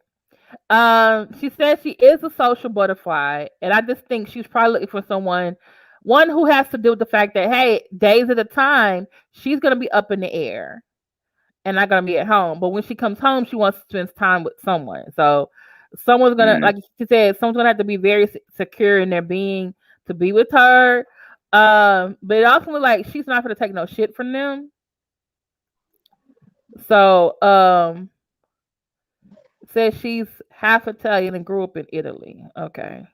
She says she is a social butterfly, and I just think she's probably looking for someone, one who has to do with the fact that, hey, days at a time, she's gonna be up in the air and not gonna be at home. But when she comes home, she wants to spend time with someone. So someone's gonna, like she said, someone's gonna have to be very secure in their being to be with her. But it also looks like she's not gonna take no shit from them. So says she's half Italian and grew up in Italy. Okay.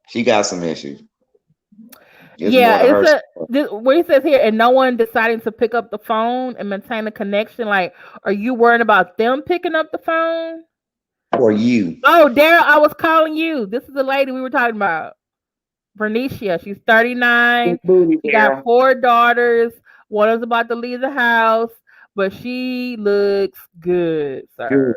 She got some issues. What he says here, and no one deciding to pick up the phone and maintain a connection. Like, are you worried about them picking up the phone? Or you? Oh, Daryl, I was calling you. This is the lady we were talking about. Vernisha. She's 39. She got 4 daughters. One is about to leave the house, but she looks good, sir.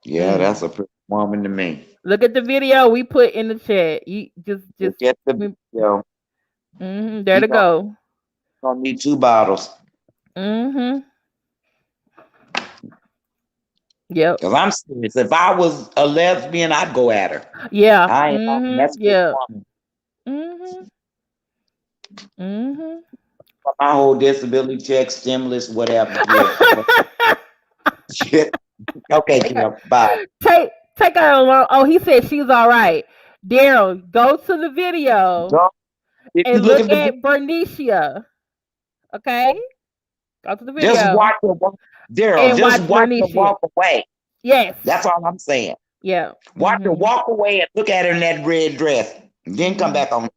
Yeah, that's a pretty woman to me. Look at the video we put in the chat. You just Get the video. There to go. Gonna need 2 bottles. Yep. Because I'm serious. If I was a lesbian, I'd go at her. Yeah. I ain't that's yeah. woman. My whole disability check, stimulus, whatever. Shit. Okay, bye. Take her along. Oh, he said she's all right. Daryl, go to the video and look at Bernicia. Okay? Go to the video. Just watch her walk. Daryl, just watch her walk away. Yes. That's all I'm saying. Yeah. Watch her walk away and look at her in that red dress. Then come back on.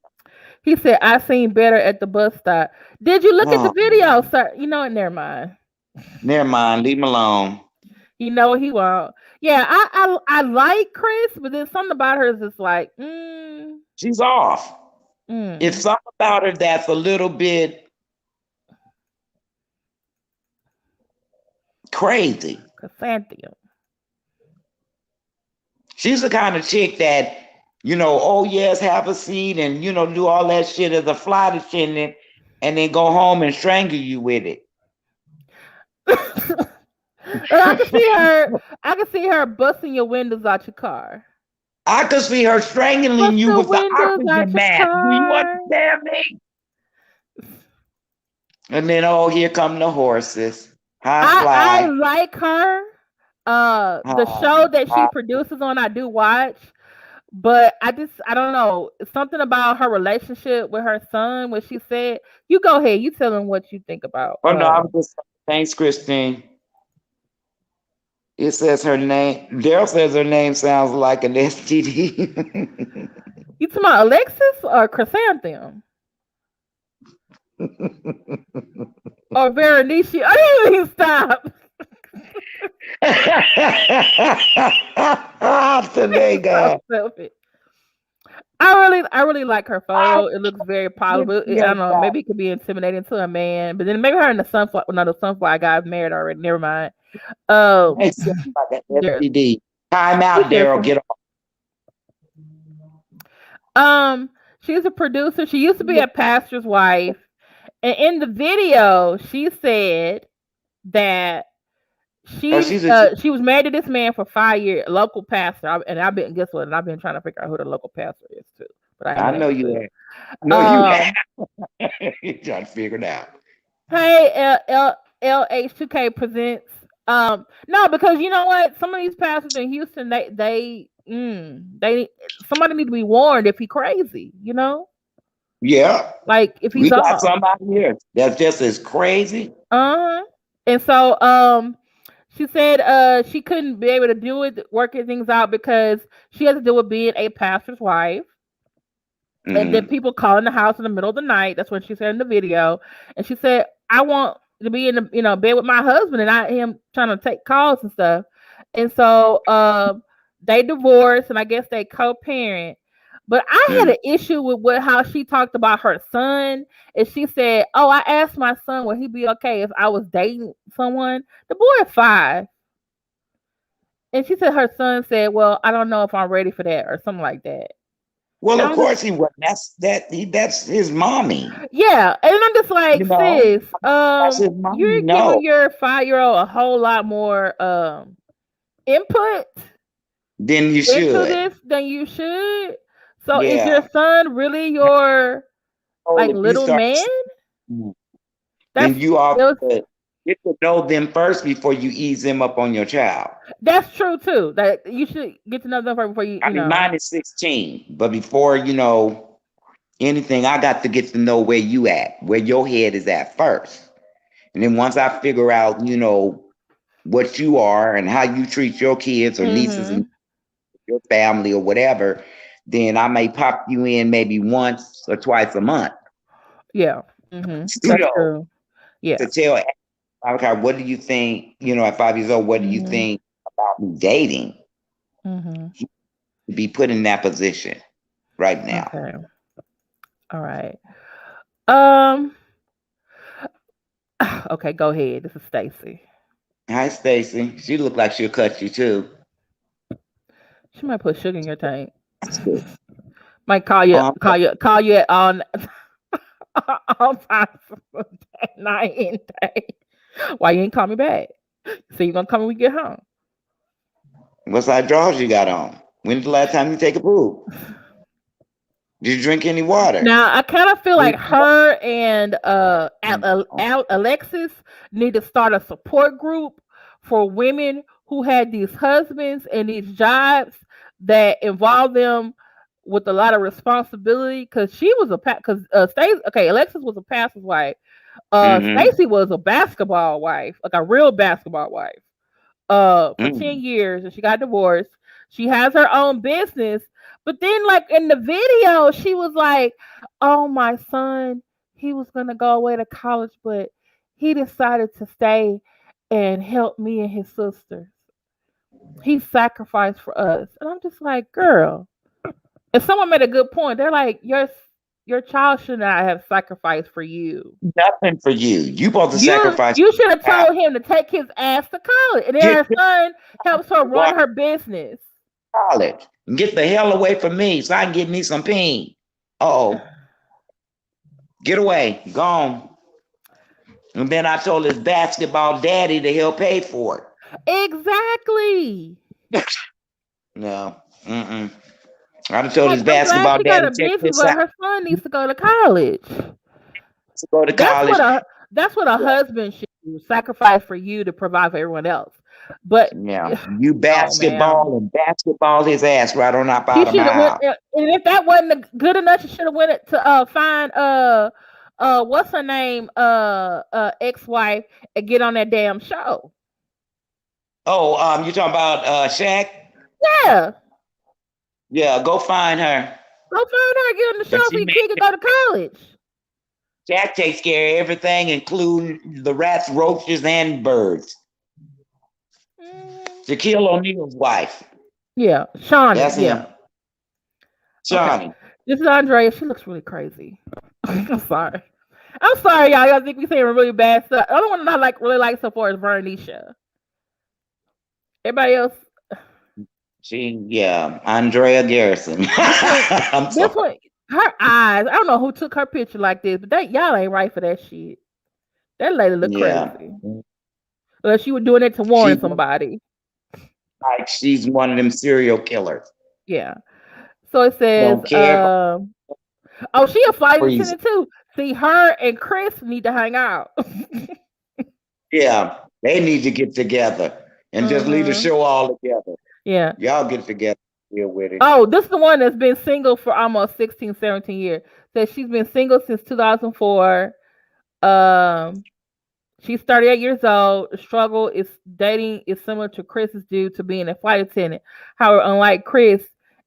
He said, I seen better at the bus stop. Did you look at the video, sir? You know what? Never mind. Never mind. Leave him alone. You know what he won't. Yeah, I like Chris, but there's something about her is just like, she's off. It's something about her that's a little bit crazy. Chrysanthemum. She's the kind of chick that, oh yes, have a seat and do all that shit as a flight attendant, and then go home and strangle you with it. I can see her busting your windows out your car. I could see her strangling you with the oxygen mask. Do you understand me? And then, here come the horses. I like her. The show that she produces on, I do watch. But I don't know. It's something about her relationship with her son, when she said, you go ahead, you tell him what you think about. Oh, no, I'm just thanks, Christine. It says her name. Daryl says her name sounds like an STD. You talking about Alexis or Chrysanthemum? Or Berenice? I didn't even stop. Today, God. I really like her photo. It looks very positive. I don't know. Maybe it could be intimidating to a man, but then maybe her and the sunflower. No, the sunflower guy is married already. Never mind. STD. Time out, Daryl. Get off. She's a producer. She used to be a pastor's wife, and in the video, she said that she was married to this man for 5 years, local pastor, and I've been trying to figure out who the local pastor is too. But I know you have. No, you have. You're trying to figure it out. Hey, LH2K presents. No, because you know what? Some of these pastors in Houston, they somebody need to be warned if he's crazy. Yeah. Like if he's we got somebody here that's just as crazy. And so she said she couldn't be able to do it, working things out, because she has to deal with being a pastor's wife. And then people calling the house in the middle of the night. That's what she said in the video. And she said, I want to be in the bed with my husband and not him trying to take calls and stuff. And so they divorced, and I guess they co-parent. But I had an issue with how she talked about her son. And she said, I asked my son, would he be okay if I was dating someone? The boy is 5. And she said her son said, well, I don't know if I'm ready for that, or something like that. Well, of course he wasn't. That's his mommy. Yeah. And I'm just like, sis, you're giving your 5-year-old a whole lot more input than you should. So is your son really your little man? Then you are get to know them first before you ease them up on your child. That's true too. That you should get to know them first before you. I mean, mine is 16, but before anything, I got to get to know where you at, where your head is at first, and then once I figure out, what you are and how you treat your kids or nieces and your family or whatever, then I may pop you in maybe once or twice a month. Yeah. That's true. Yeah. To tell, okay, what do you think, at 5 years old, what do you think about me dating? To be put in that position right now. Okay. All right. Okay, go ahead. This is Stacy. Hi, Stacy. She looked like she'll cut you too. She might put sugar in your tank. That's good. Might call you at all times of night and day. Why you ain't call me back? So you gonna come when we get home? What size drawers you got on? When's the last time you take a poop? Did you drink any water? Now I kind of feel like her and Alexis need to start a support group for women who had these husbands and these jobs that involve them with a lot of responsibility. Because she was Alexis was a pastor's wife. Stacy was a basketball wife, like a real basketball wife. For 10 years, and she got divorced. She has her own business. But then, like in the video, she was like, "Oh, my son, he was gonna go away to college, but he decided to stay and help me and his sisters. He sacrificed for us." And I'm just like, girl. And someone made a good point. They're like, your child should not have sacrificed for you. Nothing for you. You supposed to sacrifice. You should have told him to take his ass to college, and then her son helps her run her business. College. Get the hell away from me so I can get me some peen. Uh-oh. Get away. Gone. And then I told his basketball daddy to help pay for it. Exactly. No. I told his basketball daddy to check this out. Her son needs to go to college. To go to college. That's what a husband should do. Sacrifice for you to provide for everyone else. But you basketball and basketball his ass right on up out of my house. And if that wasn't good enough, you should have went to find what's her name, ex-wife, and get on that damn show. Oh, you talking about Shaq? Yeah. Yeah, go find her. Go find her, get on the show so your kid can go to college. Jack takes care of everything, including the rats, roaches, and birds. Shaquille O'Neal's wife. Yeah, Shawnee. That's him. Shawnee. Okay. This is Andrea. She looks really crazy. I'm sorry, y'all. Y'all think we saying really bad stuff. The only one I really like so far is Vernisha. Everybody else. Andrea Garrison. This one, her eyes. I don't know who took her picture like this, but y'all ain't right for that shit. That lady look crazy. Unless she was doing it to warn somebody. Like she's one of them serial killers. Yeah. So it says, she a flight attendant too. See, her and Chris need to hang out. Yeah, they need to get together and just leave the show all together. Yeah. Y'all get together, deal with it. Oh, this is the one that's been single for almost 16, 17 years. Says she's been single since 2004. She's 38 years old. The struggle is dating is similar to Chris's due to being a flight attendant. However, unlike Chris,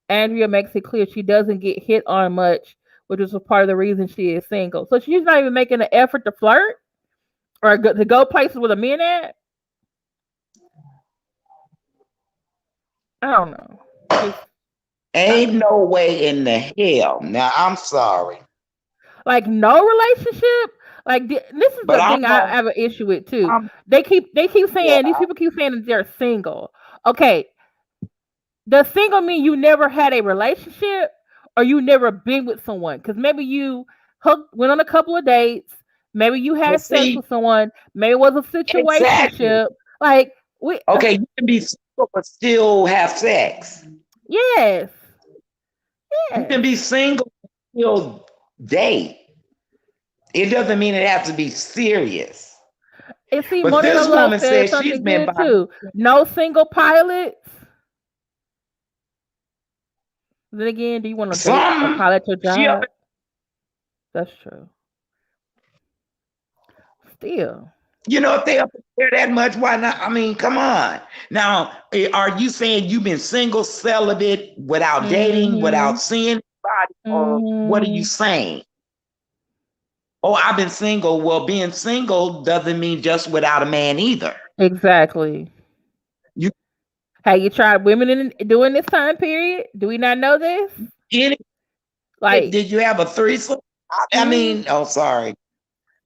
Andrea makes it clear she doesn't get hit on much, which is a part of the reason she is single. So she's not even making an effort to flirt or to go places with a man at. I don't know. Ain't no way in the hell. Now, I'm sorry. Like no relationship. Like this is the thing I have an issue with too. They keep saying these people keep saying that they're single. Okay, does single mean you never had a relationship or you never been with someone? Because maybe you went on a couple of dates. Maybe you had sex with someone. Maybe it was a situationship. Exactly. Like you can be single but still have sex. Yes. You can be single but still date. It doesn't mean it has to be serious. And see, but this woman said she's been too. No single pilots. Then again, do you want to date a pilot your job? That's true. Still. If they up there that much, why not? I mean, come on. Now, are you saying you've been single, celibate, without dating, without seeing anybody, or what are you saying? Oh, I've been single. Well, being single doesn't mean just without a man either. Exactly. Have you tried women during this time period? Do we not know this? Did you have a threesome? I mean, sorry.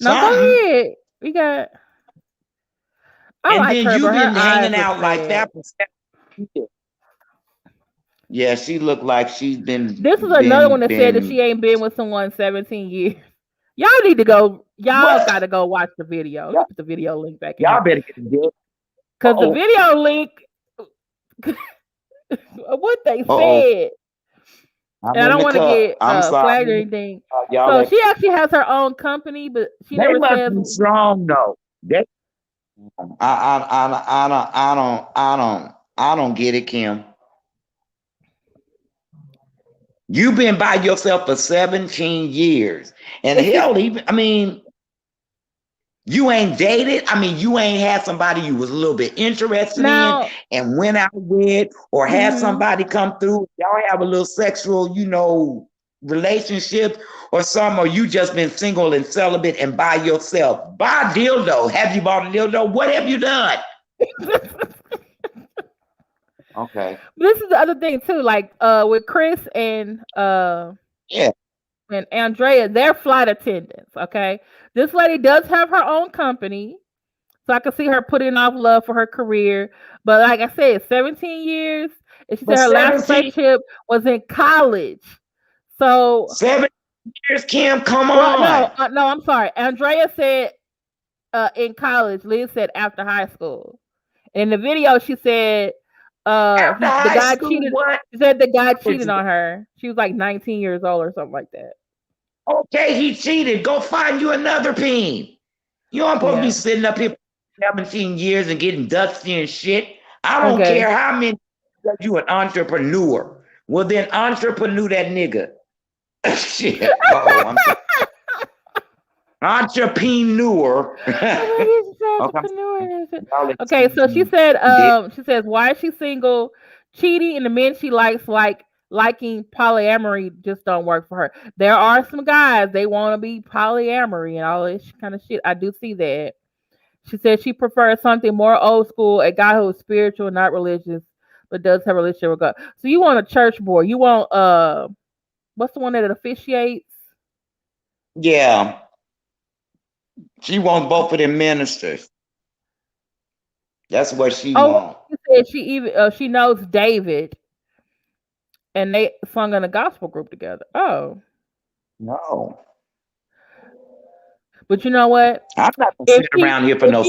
No, go ahead. We got. And then you've been hanging out like that. Yeah, she looked like she's been. This is another one that said that she ain't been with someone 17 years. Y'all need to go. Y'all got to go watch the video. Let's put the video link back in. Y'all better get the because the video link, what they said. And I don't want to get flagged or anything. So she actually has her own company, but she never says. Be strong though. I don't get it, Kim. You've been by yourself for 17 years, and hell, even you ain't dated. You ain't had somebody you was a little bit interested in and went out with, or had somebody come through. Y'all have a little sexual, relationship or something, or you just been single and celibate and by yourself. Buy a dildo. Have you bought a dildo? What have you done? Okay. This is the other thing too, like with Chris and and Andrea, they're flight attendants. Okay, this lady does have her own company, so I can see her putting off love for her career. But like I said, 17 years, and she said her last relationship was in college. So 7 years, Kim, come on. No, I'm sorry. Andrea said in college. Liz said after high school. In the video, she said the guy cheated. What? She said the guy cheated on her. She was like 19 years old or something like that. Okay, he cheated. Go find you another peen. You aren't supposed to be sitting up here for 17 years and getting dusty and shit. I don't care how many. You an entrepreneur. Well, then entrepreneur that nigga. Shit. I'm sorry. Entrepreneur. Okay, so she said, she says, why is she single? Cheating and the men she likes, liking polyamory, just don't work for her. There are some guys, they want to be polyamory and all this kind of shit. I do see that. She said she prefers something more old school, a guy who is spiritual, not religious, but does have a relationship with God. So you want a church boy? You want what's the one that officiates? Yeah. She wants both of them ministers. That's what she wants. She said she even she knows David, and they sung in a gospel group together. Oh, no. But you know what? I'm not gonna sit around here for no.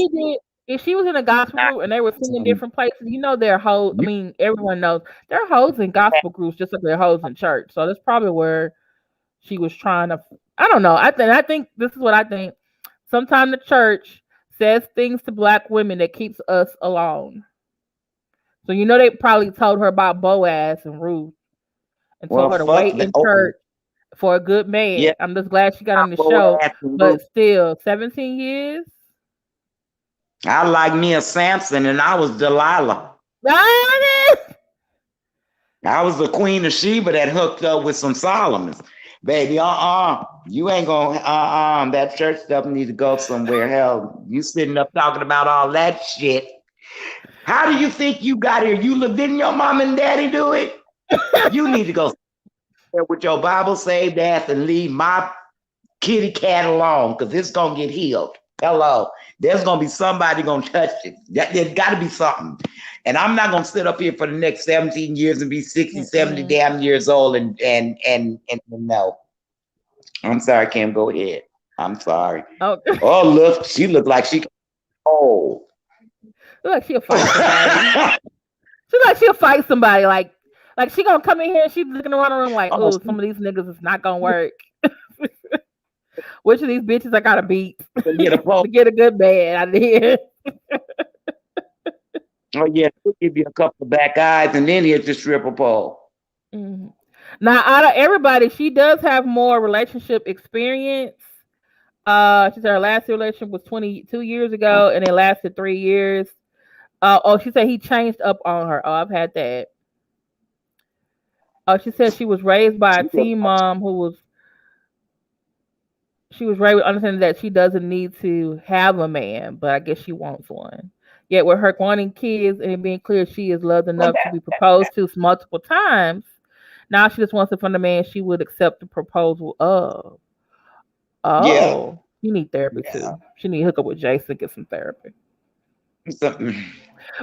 If she was in a gospel group and they were singing different places, they're hoes. I mean, everyone knows they're hoes in gospel groups, just like they're hoes in church. So that's probably where she was trying to. I don't know. I think this is what I think. Sometimes the church says things to black women that keeps us alone. So they probably told her about Boaz and Ruth and told her to wait in church for a good man. Yeah. I'm just glad she got on the show. But still, 17 years. I like me a Samson and I was Delilah. I was the Queen of Sheba that hooked up with some Solomons. Baby, you ain't gonna, that church stuff needs to go somewhere. Hell, you sitting up talking about all that shit. How do you think you got here? Didn't your mom and daddy do it? You need to go with your Bible saved ass and leave my kitty cat alone, because it's gonna get healed. Hello. There's gonna be somebody gonna touch it. There's gotta be something. And I'm not gonna sit up here for the next 17 years and be 60, 70 damn years old and no. I'm sorry, Kim, go ahead. I'm sorry. Oh, look, she looked like she look like she'll fight somebody. She like she'll fight somebody. Like she gonna come in here and she's looking around the room like, oh, some of these niggas is not gonna work. Which of these bitches I gotta beat to get a good man out of here? Oh yeah, he'll give you a couple of back eyes and then he'll just strip a pole. Mm-hmm. Now, out of everybody, she does have more relationship experience. She said her last relationship was 22 years ago and it lasted 3 years. She said he changed up on her. Oh, I've had that. She said she was raised by a teen mom she was raised with understanding that she doesn't need to have a man, but I guess she wants one. Yet with her wanting kids and it being clear she is loved enough to be proposed to multiple times, now she just wants to find a man she would accept the proposal of. You need therapy too. She need to hook up with Jason, get some therapy.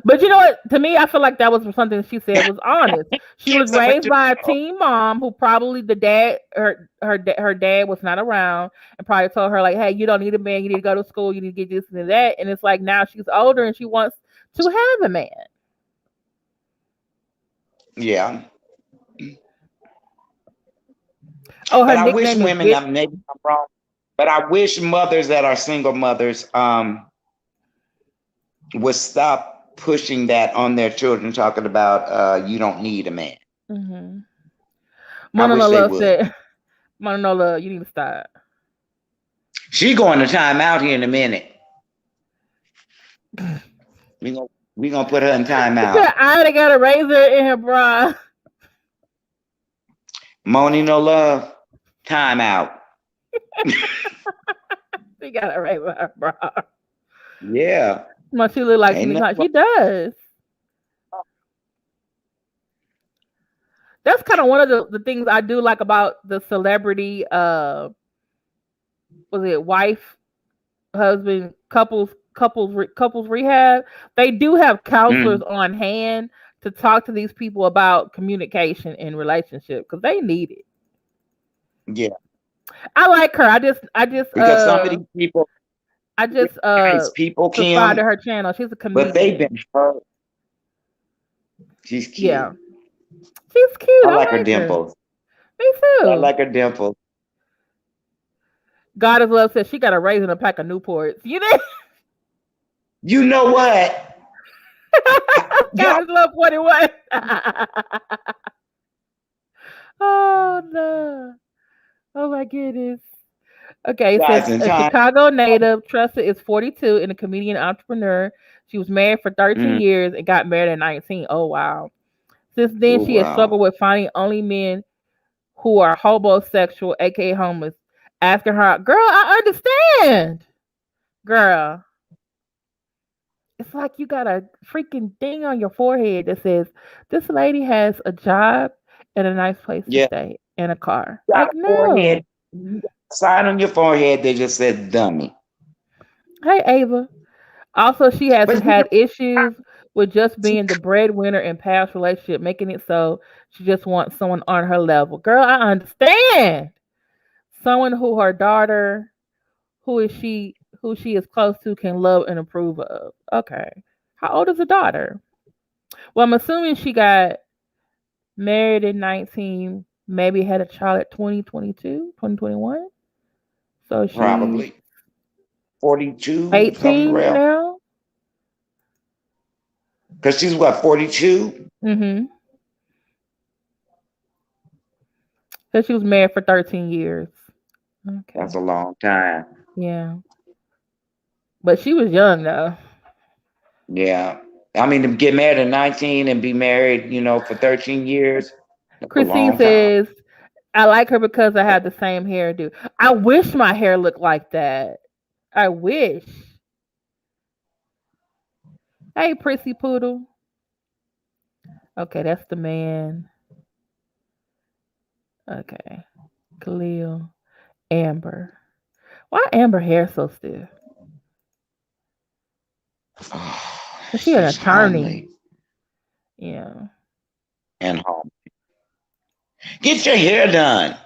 But you know what? To me, I feel like that was something she said was honest. She was raised by a teen mom who probably the dad, her dad was not around, and probably told her like, "Hey, you don't need a man. You need to go to school. You need to get this and that." And it's like now she's older and she wants to have a man. Yeah. Oh, her But I wish nickname is women, maybe I'm wrong, but I wish mothers that are single mothers would stop pushing that on their children, talking about you don't need a man. Mm-hmm. I wish they Mononola would. said, "Mononola, you need to stop." She going to time out here in a minute. We gonna put her in time out. I already got a razor in her bra. Moni no love. Time out. She got a razor in her bra. Yeah. No, she look like she does. That's kind of one of the things I do like about the celebrity was it wife, husband, couples rehab. They do have counselors on hand to talk to these people about communication and relationship because they need it. Yeah. I like her. I just because some of these people people subscribe to her channel. She's a comedian. But they've been hurt. She's cute. Yeah. She's cute. I like her dimples. Me too. I like her dimples. God is Love says she got a raisin and a pack of Newports. You know? You know what? God is Love 41. Oh no. Oh my goodness. Okay, it says a Chicago native. Tressa is 42 and a comedian entrepreneur. She was married for 13 years and got married at 19. Oh wow. Since then, she has struggled with finding only men who are homosexual, aka homeless. Asking her, girl, I understand. Girl. It's like you got a freaking thing on your forehead that says, this lady has a job and a nice place to stay and a car. Like, no. Sign on your forehead, they just said dummy. Hey, Ava. Also, she has had issues with just being the breadwinner in past relationship, making it so she just wants someone on her level. Girl, I understand. Someone who her daughter, who she is close to, can love and approve of. Okay. How old is the daughter? Well, I'm assuming she got married in 19, maybe had a child at 2022, 2021. So she's probably 42, 18 now. Because she's what, 42? Mm-hmm. So she was married for 13 years. Okay. That's a long time. Yeah. But she was young though. Yeah. I mean, to get married at 19 and be married, for 13 years. Christine says, I like her because I have the same hairdo. I wish my hair looked like that. I wish. Hey, Prissy Poodle. Okay, that's the man. Okay. Khalil. Amber. Why Amber hair so stiff? Is she an attorney? Homely. Yeah. And home. Get your hair done.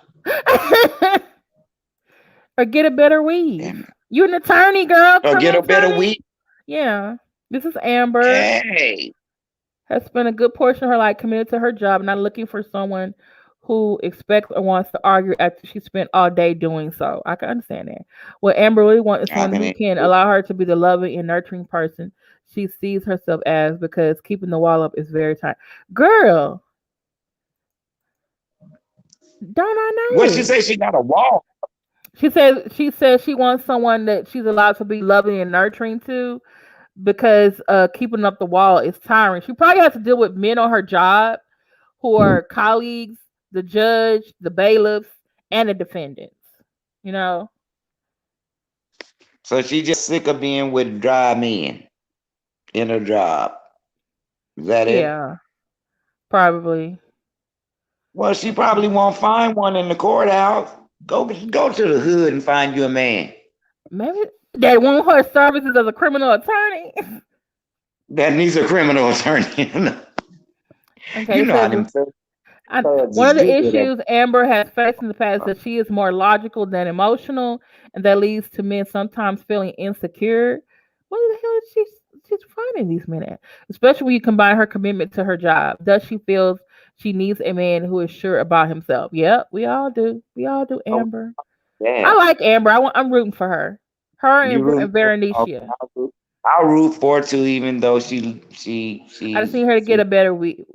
Or get a better weave. You an attorney, girl. Or get a better weave. Yeah. This is Amber. Hey. Has spent a good portion of her life committed to her job, not looking for someone who expects or wants to argue after she spent all day doing so. I can understand that. What Amber really wants is someone who can allow her to be the loving and nurturing person she sees herself as, because keeping the wall up is very tight. Girl, don't I know? What she say? She got a wall. She says she wants someone that she's allowed to be loving and nurturing to, because keeping up the wall is tiring. She probably has to deal with men on her job who are colleagues, the judge, the bailiffs, and the defendants. So she just sick of being with dry men in her job. Is that it? Yeah, probably. Well, she probably won't find one in the courthouse. Go to the hood and find you a man. Maybe they want her services as a criminal attorney. That needs a criminal attorney. Okay, You it know how says them one of the issues Amber has faced in the past is that she is more logical than emotional, and that leads to men sometimes feeling insecure. What the hell is she's finding these men at? Especially when you combine her commitment to her job. Thus, she feels she needs a man who is sure about himself. Yep, we all do. We all do, Amber. Yeah. I like Amber. I'm rooting for her. Her and Veronicia. Veronicia. I'll root for her too, even though she I just need her to get a better wig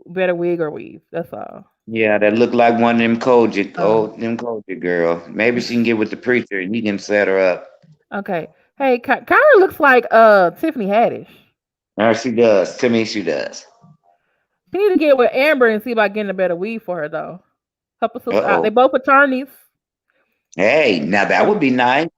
or weave. That's all. Yeah, that look like one of them Kojic girls. Maybe she can get with the preacher and he can set her up. Okay. Hey, Kyra looks like Tiffany Haddish. No, she does. To me, she does. She need to get with Amber and see about getting a better weave for her though. Help us out. They both attorneys. Hey, now that would be nice.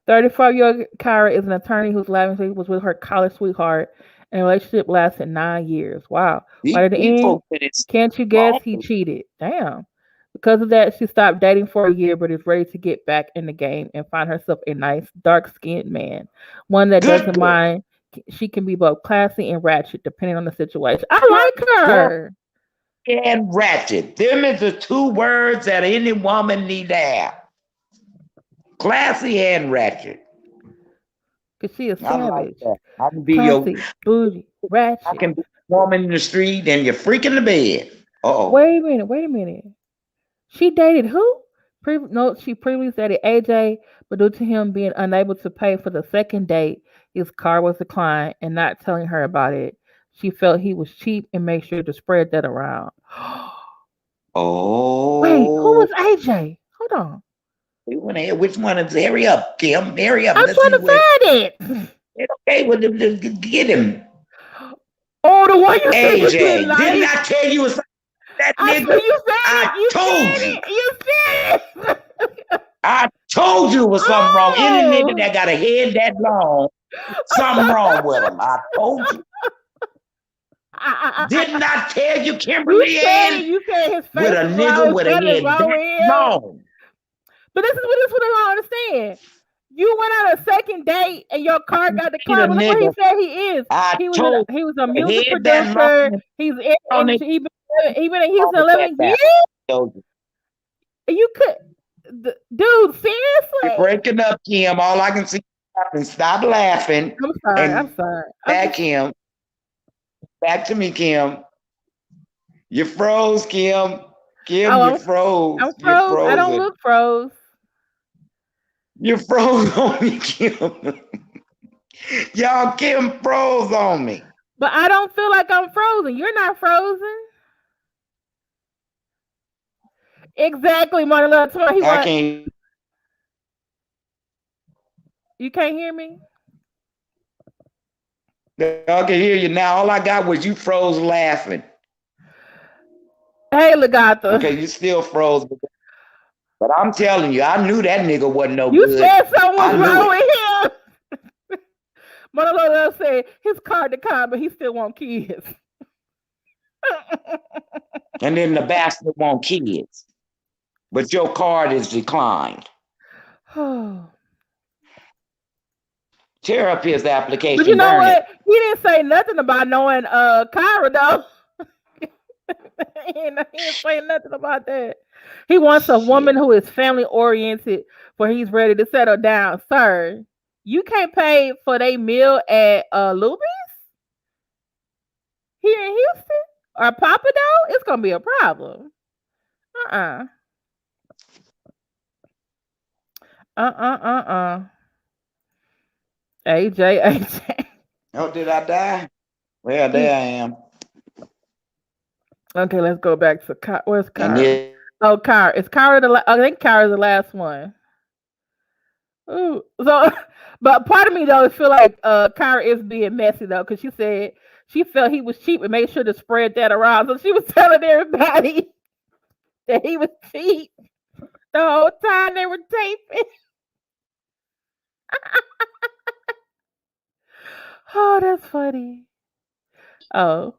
34-year-old Kyra is an attorney whose lavishly was with her college sweetheart, and the relationship lasted 9 years. Wow. By the end, can't you guess he cheated? Damn. Because of that, she stopped dating for a year, but is ready to get back in the game and find herself a nice, dark-skinned man. One that doesn't mind. She can be both classy and ratchet, depending on the situation. I like her. And ratchet. Them is the two words that any woman need to have. Classy and ratchet. Because she is savage. Like I can be classy, bougie, ratchet. I can be a woman in the street and you're freaking the bed. Wait a minute. She dated who? She previously dated AJ, but due to him being unable to pay for the second date, his car was declined and not telling her about it. She felt he was cheap and made sure to spread that around. Wait, who was AJ? Hold on. Which one is? Hurry up, Kim. Hurry up. I'm trying to find it. Okay, well, get him. Oh, the one you AJ. said like. Didn't I tell you was that nigga? You said it. I told you it was something wrong. Any nigga that got a head that long, something wrong with him. I told you. Didn't I tell you, Kimberly Ann? You said his face with a nigga with a head that long. But this is what I don't understand. You went on a second date and your car got declined. Look what he said he is. He was a music producer. He's been in Houston 11 years. You could, dude, seriously? You're breaking up, Kim. All I can see is stop laughing. I'm sorry. Back to me, Kim. You froze, Kim. You froze. I'm froze. I don't look froze. You froze on me, Kim. Y'all, Kim froze on me. But I don't feel like I'm frozen. You're not frozen. Exactly, Marla. You can't hear me? I can hear you now. All I got was you froze laughing. Hey, Legata. Okay, you still froze. But I'm telling you, I knew that nigga wasn't no good. You said something was wrong with him. Marla said his car declined, but he still want kids. And then the bastard want kids. But your card is declined. Tear up his application. But you know what? He didn't say nothing about knowing Kyra though. he didn't say nothing about that. He wants a woman who is family oriented, for he's ready to settle down. Sir, you can't pay for their meal at Luby's here in Houston or Papa Dough. It's gonna be a problem. AJ. Oh, did I die? Well, there I am. Okay, let's go back to where's Kyra? Oh, Kyra. Is Kyra I think Kyra's the last one. Ooh. So, but part of me though feel like Kyra is being messy though, because she said she felt he was cheap and made sure to spread that around. So she was telling everybody that he was cheap the whole time they were taping. Oh, that's funny. Oh.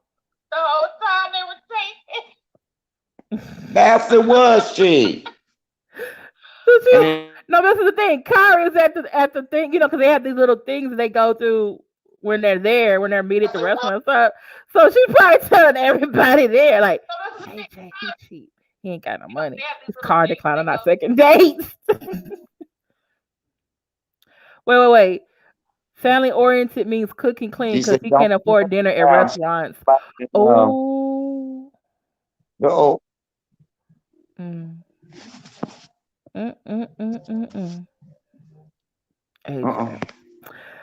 The whole time they were taping. Bastard was she. No, this is the thing. Kyra is at the thing, because they have these little things they go through when they're there, when they're meeting at the restaurant and stuff. So she's probably telling everybody there, like, hey, Jay, he cheap. He ain't got no money. His car declined on our second date. Wait. Family oriented means cooking clean because he can't afford dinner at restaurants. Oh. No.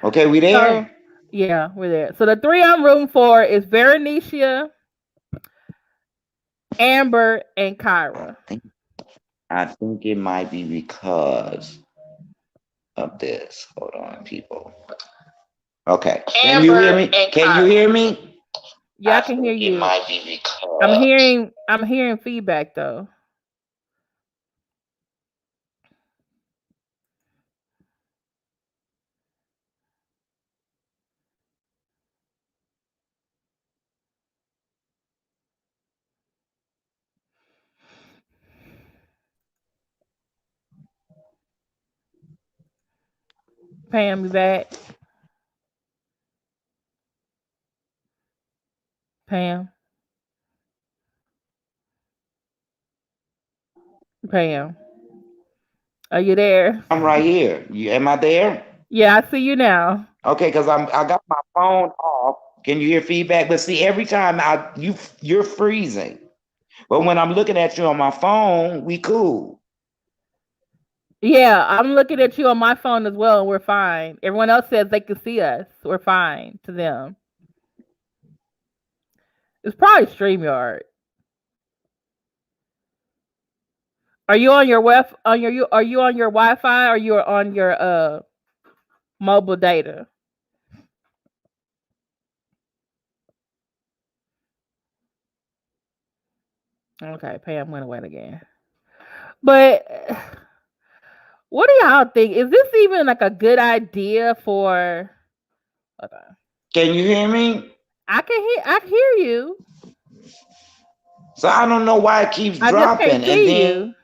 Okay, we there? So, yeah, we're there. So the 3 I'm rooting for is Veronicia, Amber, and Kyra. I think it might be because of this. Hold on, people. Okay. Can you hear me? Can you hear me? Yeah, I can hear you. It might be because I'm hearing feedback though. Pam, you back? Pam. Are you there? I'm right here. Am I there? Yeah, I see you now. Okay, because I got my phone off. Can you hear feedback? But see, every time you're freezing. But when I'm looking at you on my phone, we cool. Yeah, I'm looking at you on my phone as well, and we're fine. Everyone else says they can see us. We're fine to them. It's probably StreamYard. Are you on your are you on your Wi-Fi or you are on your mobile data? Okay, Pam went away again. But what do y'all think? Is this even like a good idea for? Hold on. Can you hear me? I can hear you. So I don't know why it keeps dropping. I just can't see you.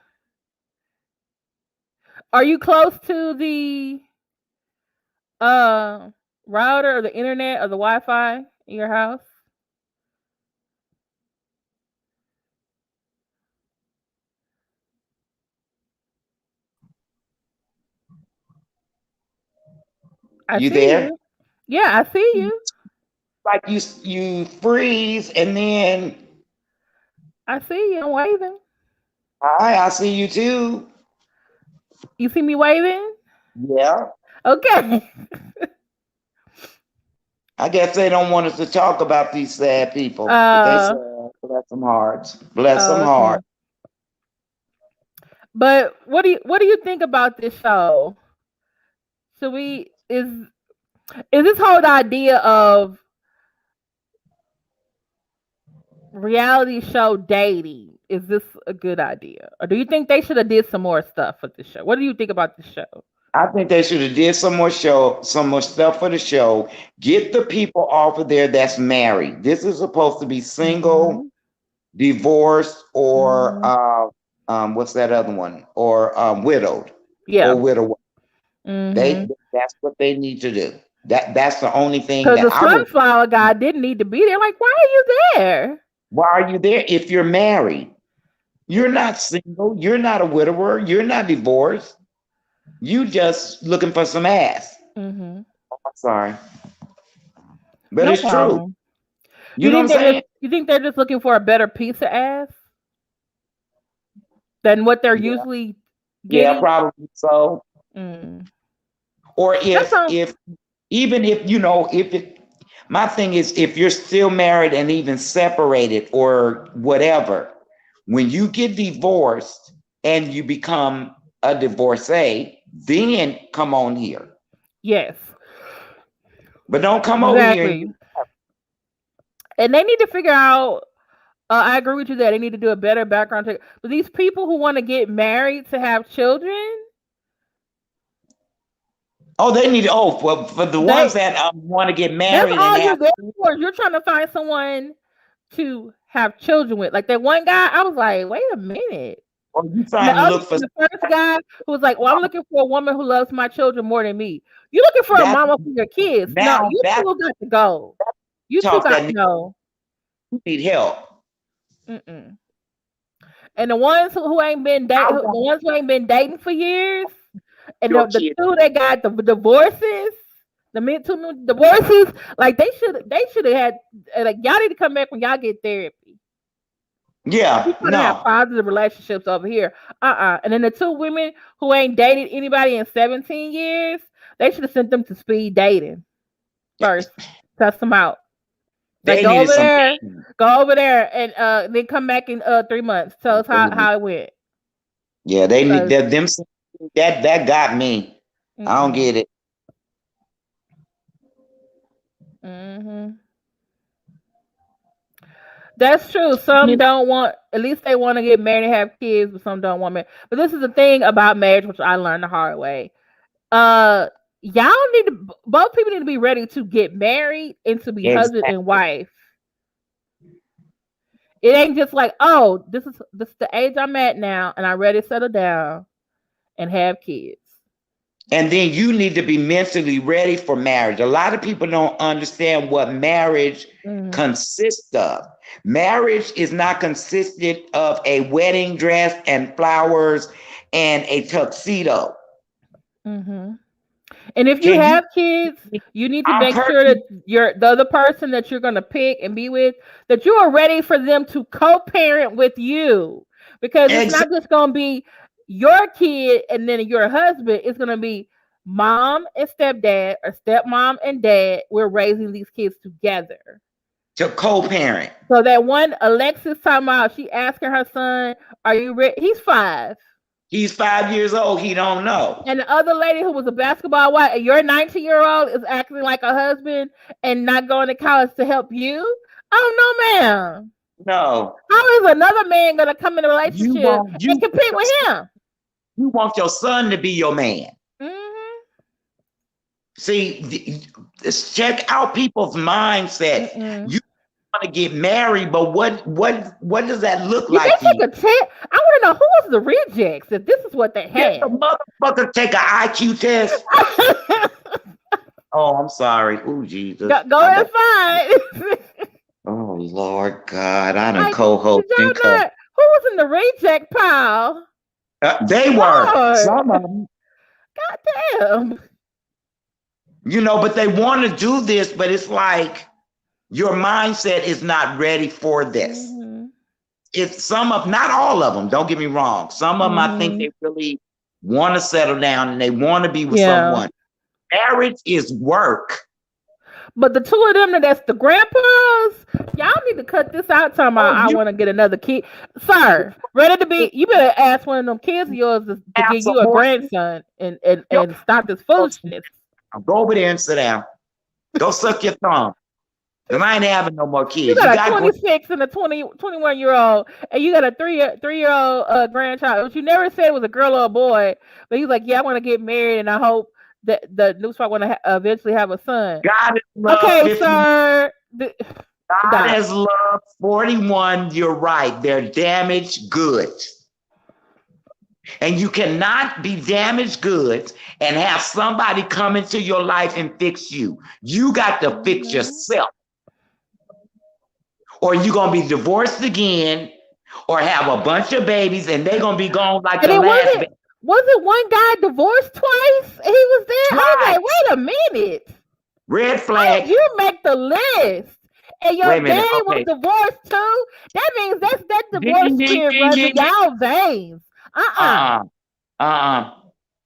Are you close to the router or the internet or the Wi-Fi in your house? You there? Yeah, I see you. Like you freeze and then I see you. I'm waving. Hi, I see you too. You see me waving? Yeah. Okay. I guess they don't want us to talk about these sad people. But they say, bless them hearts. Bless them hearts. But what do you think about this show? Should we is this whole idea of reality show dating? Is this a good idea, or do you think they should have did some more stuff for the show? What do you think about the show? I think they should have did some more stuff for the show. Get the people off of there that's married. This is supposed to be single, divorced, or what's that other one? Or widowed. Yeah. Or widow. That's what they need to do. That's the only thing. Because the sunflower guy didn't need to be there. Like, why are you there? Why are you there if you're married? You're not single. You're not a widower. You're not divorced. You just looking for some ass. I'm sorry. But no, it's true. You know what I'm saying? You think they're just looking for a better piece of ass than what they're usually getting? Yeah, probably so. Or if my thing is, if you're still married and even separated or whatever, when you get divorced and you become a divorcee, then come on here. Yes. But don't come over here. And they need to figure out, I agree with you that they need to do a better background check. But these people who want to get married to have children. Oh, they need for the ones that want to get married. That's all you're there for. You're trying to find someone to have children with. Like that one guy, I was like, wait a minute. Oh, you trying to look for the first guy who was like, well, I'm looking for a woman who loves my children more than me. You're looking for a mama for your kids. No, you two got to go. You two got to go. You need help. Mm-mm. And the ones who ain't been dating, the ones who ain't been dating for years, and the two that got the divorces, the two divorces, like they should have had, like, y'all need to come back when y'all get therapy. Yeah, we could have positive relationships over here. And then the two women who ain't dated anybody in 17 years, they should have sent them to speed dating first. Test them out. Like, go over there, and then come back in 3 months. Tell us how it went. Yeah, they need them. That got me. Mm-hmm. I don't get it. Mm-hmm. That's true. Some don't want, at least they want to get married and have kids, but some don't want marriage. But this is the thing about marriage, which I learned the hard way. Y'all need to, both people need to be ready to get married and to be husband and wife. It ain't just like, oh, this is the age I'm at now, and I'm ready to settle down and have kids. And then you need to be mentally ready for marriage. A lot of people don't understand what marriage consists of. Marriage is not consistent of a wedding dress and flowers and a tuxedo. Mm-hmm. And if you have kids, you need to make sure that the other person that you're going to pick and be with, that you are ready for them to co-parent with you. Because it's not just going to be your kid and then your husband. It's going to be mom and stepdad, or stepmom and dad. We're raising these kids together. To co-parent. So that one, Alexis talking about, she asking her son, are you ready? He's 5. He's 5 years old. He don't know. And the other lady who was a basketball wife, and your 19-year-old is acting like a husband and not going to college to help you? Oh, no, ma'am. No. How is another man going to come in a relationship and compete with him? You want your son to be your man. Mm-hmm. See, check out people's mindset. Mm-mm. You want to get married, but what does that look like? Take a test. I want to know who was the rejects, if this is what they had. The motherfucker take an IQ test. Oh, I'm sorry. Oh, Jesus. Go and find. Oh, Lord God. I done co-host. Who was in the reject pile? They were. Some of them. Goddamn. You know, but they want to do this, but it's like your mindset is not ready for this. Mm-hmm. It's some of, not all of them, don't get me wrong. Some of them, I think they really want to settle down and they want to be with someone. Marriage is work. But the two of them, that's the grandpas, y'all need to cut this out. Talking about, I want to get another kid. Sir, ready to be, you better ask one of them kids of yours to give you a grandson and stop this foolishness. Go over there and sit down. Go suck your thumb. Because I ain't having no more kids. You got a 26 and a 21-year-old, and you got a three-year-old grandchild, which you never said was a girl or a boy. But he's like, yeah, I want to get married, and I hope that the new spot want to eventually have a son. God is love. Okay, sir. God has love. 41, you're right. They're damaged goods. And you cannot be damaged goods and have somebody come into your life and fix you. You got to fix yourself. Or you're going to be divorced again or have a bunch of babies and they're going to be gone like the last baby. Wasn't one guy divorced twice? He was there. I was like, wait a minute. Red flag. You make the list. And your daddy was divorced too? That means that divorce period runs in y'all veins.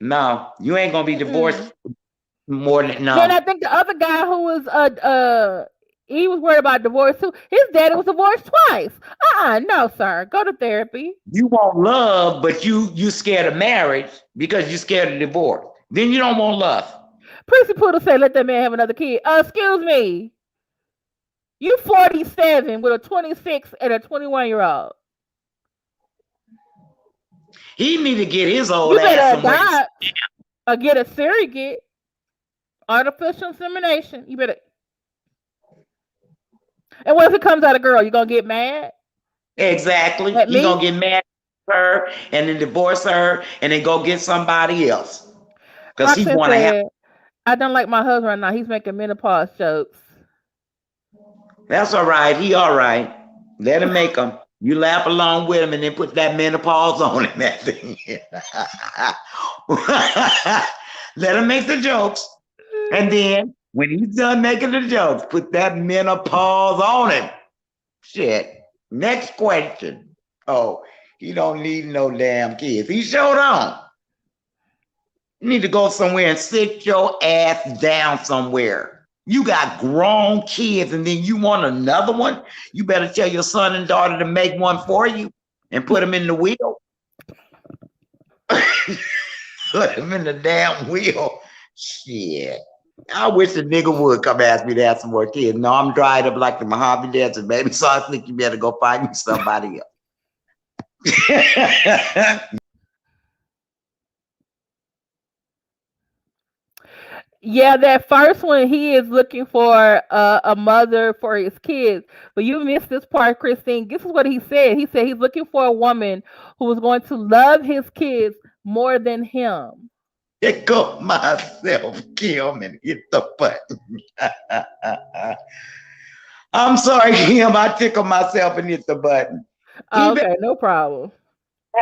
No, you ain't gonna be divorced more than no. And I think the other guy who was he was worried about divorce too. His daddy was divorced twice. No, sir. Go to therapy. You want love, but you scared of marriage because you scared of divorce. Then you don't want love. Prissy Poodle said, let that man have another kid. Excuse me. You 47 with a 26 and a 21-year-old. He need to get his old ass somewhere. Or get a surrogate. Artificial insemination. You better. And what if it comes out a girl? You gonna get mad? Exactly. You gonna get mad at her and then divorce her and then go get somebody else. Because he wanna have. I don't like my husband right now. He's making menopause jokes. That's all right. He all right. Let him make them. You laugh along with him and then put that menopause on him. Let him make the jokes. And then when he's done making the jokes, put that menopause on him. Shit. Next question. Oh, he don't need no damn kids. He showed on. You need to go somewhere and sit your ass down somewhere. You got grown kids and then you want another one? You better tell your son and daughter to make one for you and put them in the wheel. Put them in the damn wheel. Shit. I wish a nigga would come ask me to have some more kids. No, I'm dried up like the Mojave Desert, baby. So I think you better go find me somebody else. Yeah, that first one, he is looking for a mother for his kids. But you missed this part, Christine. This is what he said. He said he's looking for a woman who is going to love his kids more than him. Tickle myself, kill me, and hit the button. I'm sorry, Kim. I tickle myself and hit the button. Okay, no problem.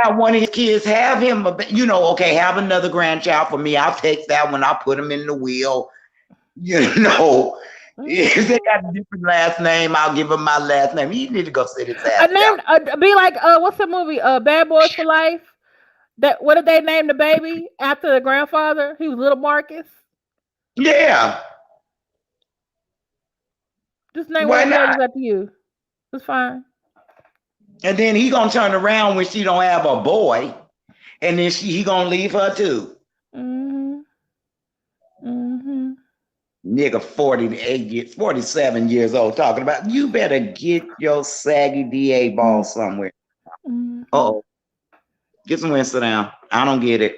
Have one of his kids, have him, okay, have another grandchild for me. I'll take that one. I'll put him in the wheel. If they got a different last name, I'll give him my last name. He need to go sit his ass down. Be like, what's the movie? Bad Boys for Life. What did they name the baby after the grandfather? He was Little Marcus. Yeah. Just name one after you. It's fine. And then he gonna turn around when she don't have a boy, and then he gonna leave her too. Nigga, 47 years old, talking about you better get your saggy DA ball somewhere. Oh, get somewhere and sit down. I don't get it.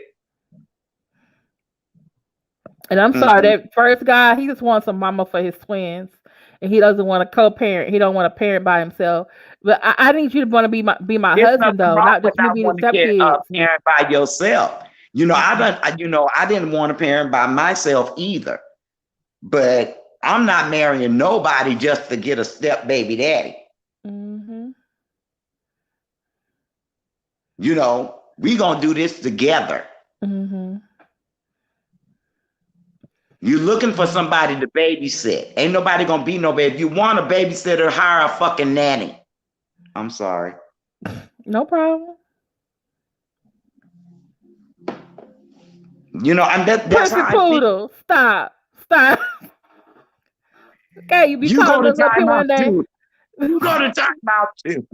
And I'm sorry, that first guy, he just wants a mama for his twins. And he doesn't want to co-parent. He don't want to parent by himself. But I need you to want to be my husband, though, not just me being a stepkid. Parent by yourself. I didn't want to parent by myself either. But I'm not marrying nobody just to get a step baby daddy. We gonna do this together. You looking for somebody to babysit. Ain't nobody gonna be no baby. If you want a babysitter, hire a fucking nanny. I'm sorry. No problem. That's how poodle. Stop. Okay, you calling us up here one day. You go to time out too.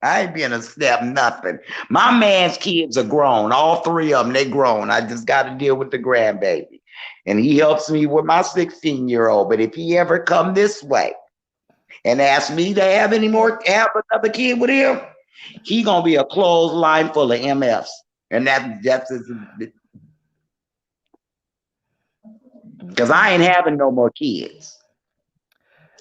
I ain't being a step nothing. My man's kids are grown. All three of them, they grown. I just got to deal with the grandbaby. And he helps me with my 16-year-old. But if he ever come this way and ask me to have another kid with him, he gonna be a clothesline full of MFs. And that's because I ain't having no more kids.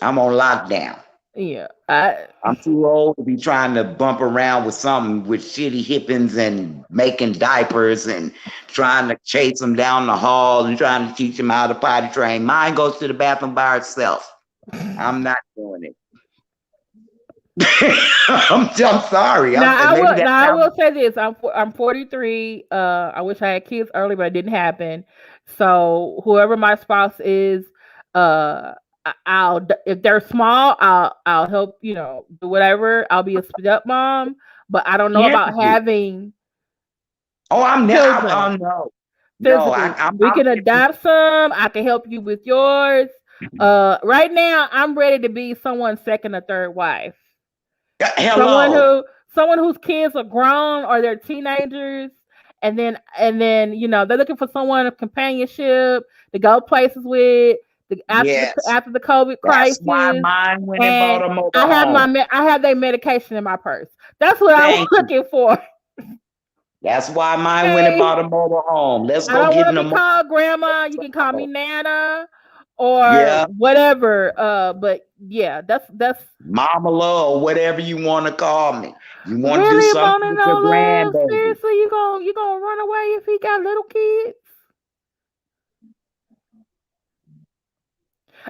I'm on lockdown. Yeah. I'm too old to be trying to bump around with something with shitty hippins and making diapers and trying to chase them down the hall and trying to teach them how to potty train. Mine goes to the bathroom by herself. I'm not doing it. I'm sorry. I will say this. I'm 43. I wish I had kids early, but it didn't happen. So whoever my spouse is, if they're small, I'll help, do whatever. I'll be a stepmom, but I don't know about having. Oh, I'm children. No. We can adopt some. I can help you with yours. Right now, I'm ready to be someone's second or third wife. Hello. Someone whose kids are grown or they're teenagers, and then they're looking for someone of companionship to go places with. After the COVID crisis, that's why mine went and bought a mobile home. I have their medication in my purse. That's what I was looking for. That's why mine went and bought a mobile home. Let's go get them. I don't want to be called grandma. You can call me Nana or whatever. But yeah, that's Mama Love, whatever you want to call me. You want to do something with your grandbaby? Seriously, you gonna run away if he got little kids?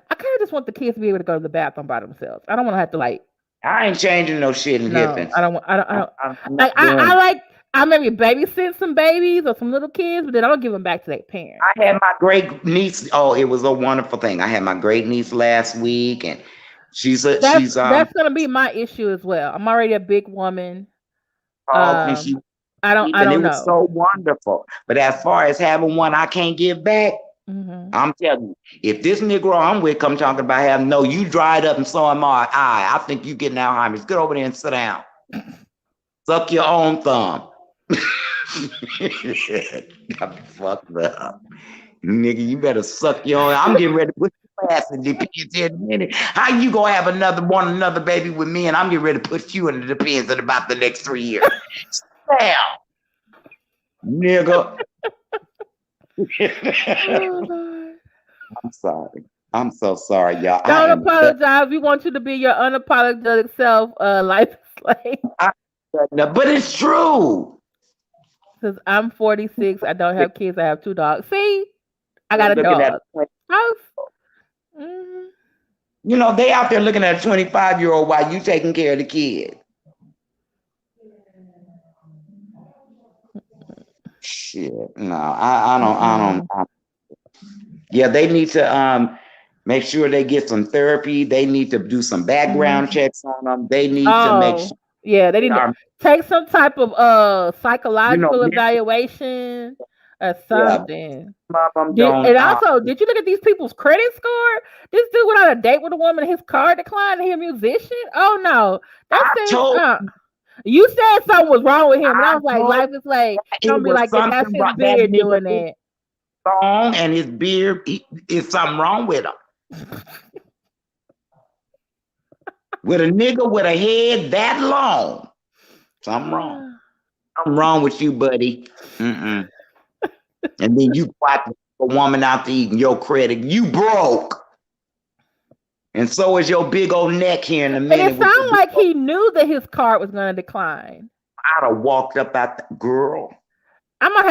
I kind of just want the kids to be able to go to the bathroom by themselves. I don't want to have to like. I ain't changing no shit in No, Hippins. I don't want. I don't. I'm not I like. I maybe babysit some babies or some little kids, but then I don't give them back to their parents. I had my great niece. Oh, it was a wonderful thing. I had my great niece last week, and That's gonna be my issue as well. I'm already a big woman. and she I don't it was know. so wonderful. But as far as having one I can't give back, I'm telling you, if this Negro I'm with come talking about having no, you dried up and so am I think you getting Alzheimer's. Get over there and sit down. Suck your own thumb. Got me fucked up. Nigga, you better suck your own. I'm getting ready to put your ass in depends in a minute. How you gonna have another baby with me and I'm getting ready to put you in the depends in about the next 3 years? Damn. Nigga. I'm sorry. I'm so sorry, y'all. Don't apologize. We want you to be your unapologetic self, life slave. But it's true. Because I'm 46. I don't have kids. I have 2 dogs. See? I got a dog. You know, they out there looking at a 25-year-old while you taking care of the kid. Shit. No, I don't. Yeah, they need to make sure they get some therapy. They need to do some background checks on them. They need to make sure. Yeah, they need to take some type of psychological evaluation or something. And also, did you look at these people's credit score? This dude went on a date with a woman, his car declined, and he's a musician. Oh no, you said something was wrong with him, and I was like, life is like, don't be like that. That's his beard doing that. Long and his beard is something wrong with him. With a nigga with a head that long, something wrong. Something wrong with you, buddy. And then you wipe a woman out to eating your credit. You broke. And so is your big old neck here in a minute. And it sounded like he knew that his card was going to decline. I'd have walked up at the girl. I might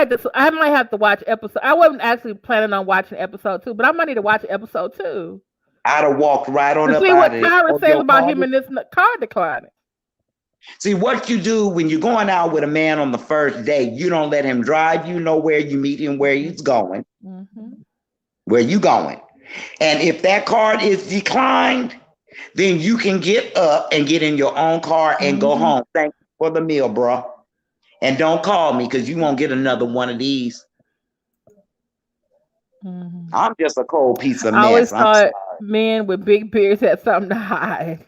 have to watch episode. I wasn't actually planning on watching episode 2, but I might need to watch episode 2. I'd have walked right on up see what Kyra says about him in this car declining. See, what you do when you're going out with a man on the first date, you don't let him drive you nowhere. You meet him where he's going. Where you going? And if that card is declined, then you can get up and get in your own car and go home. Thank you for the meal, bro. And don't call me because you won't get another one of these. I'm just a cold piece of mess. I always thought men with big beards had something to hide.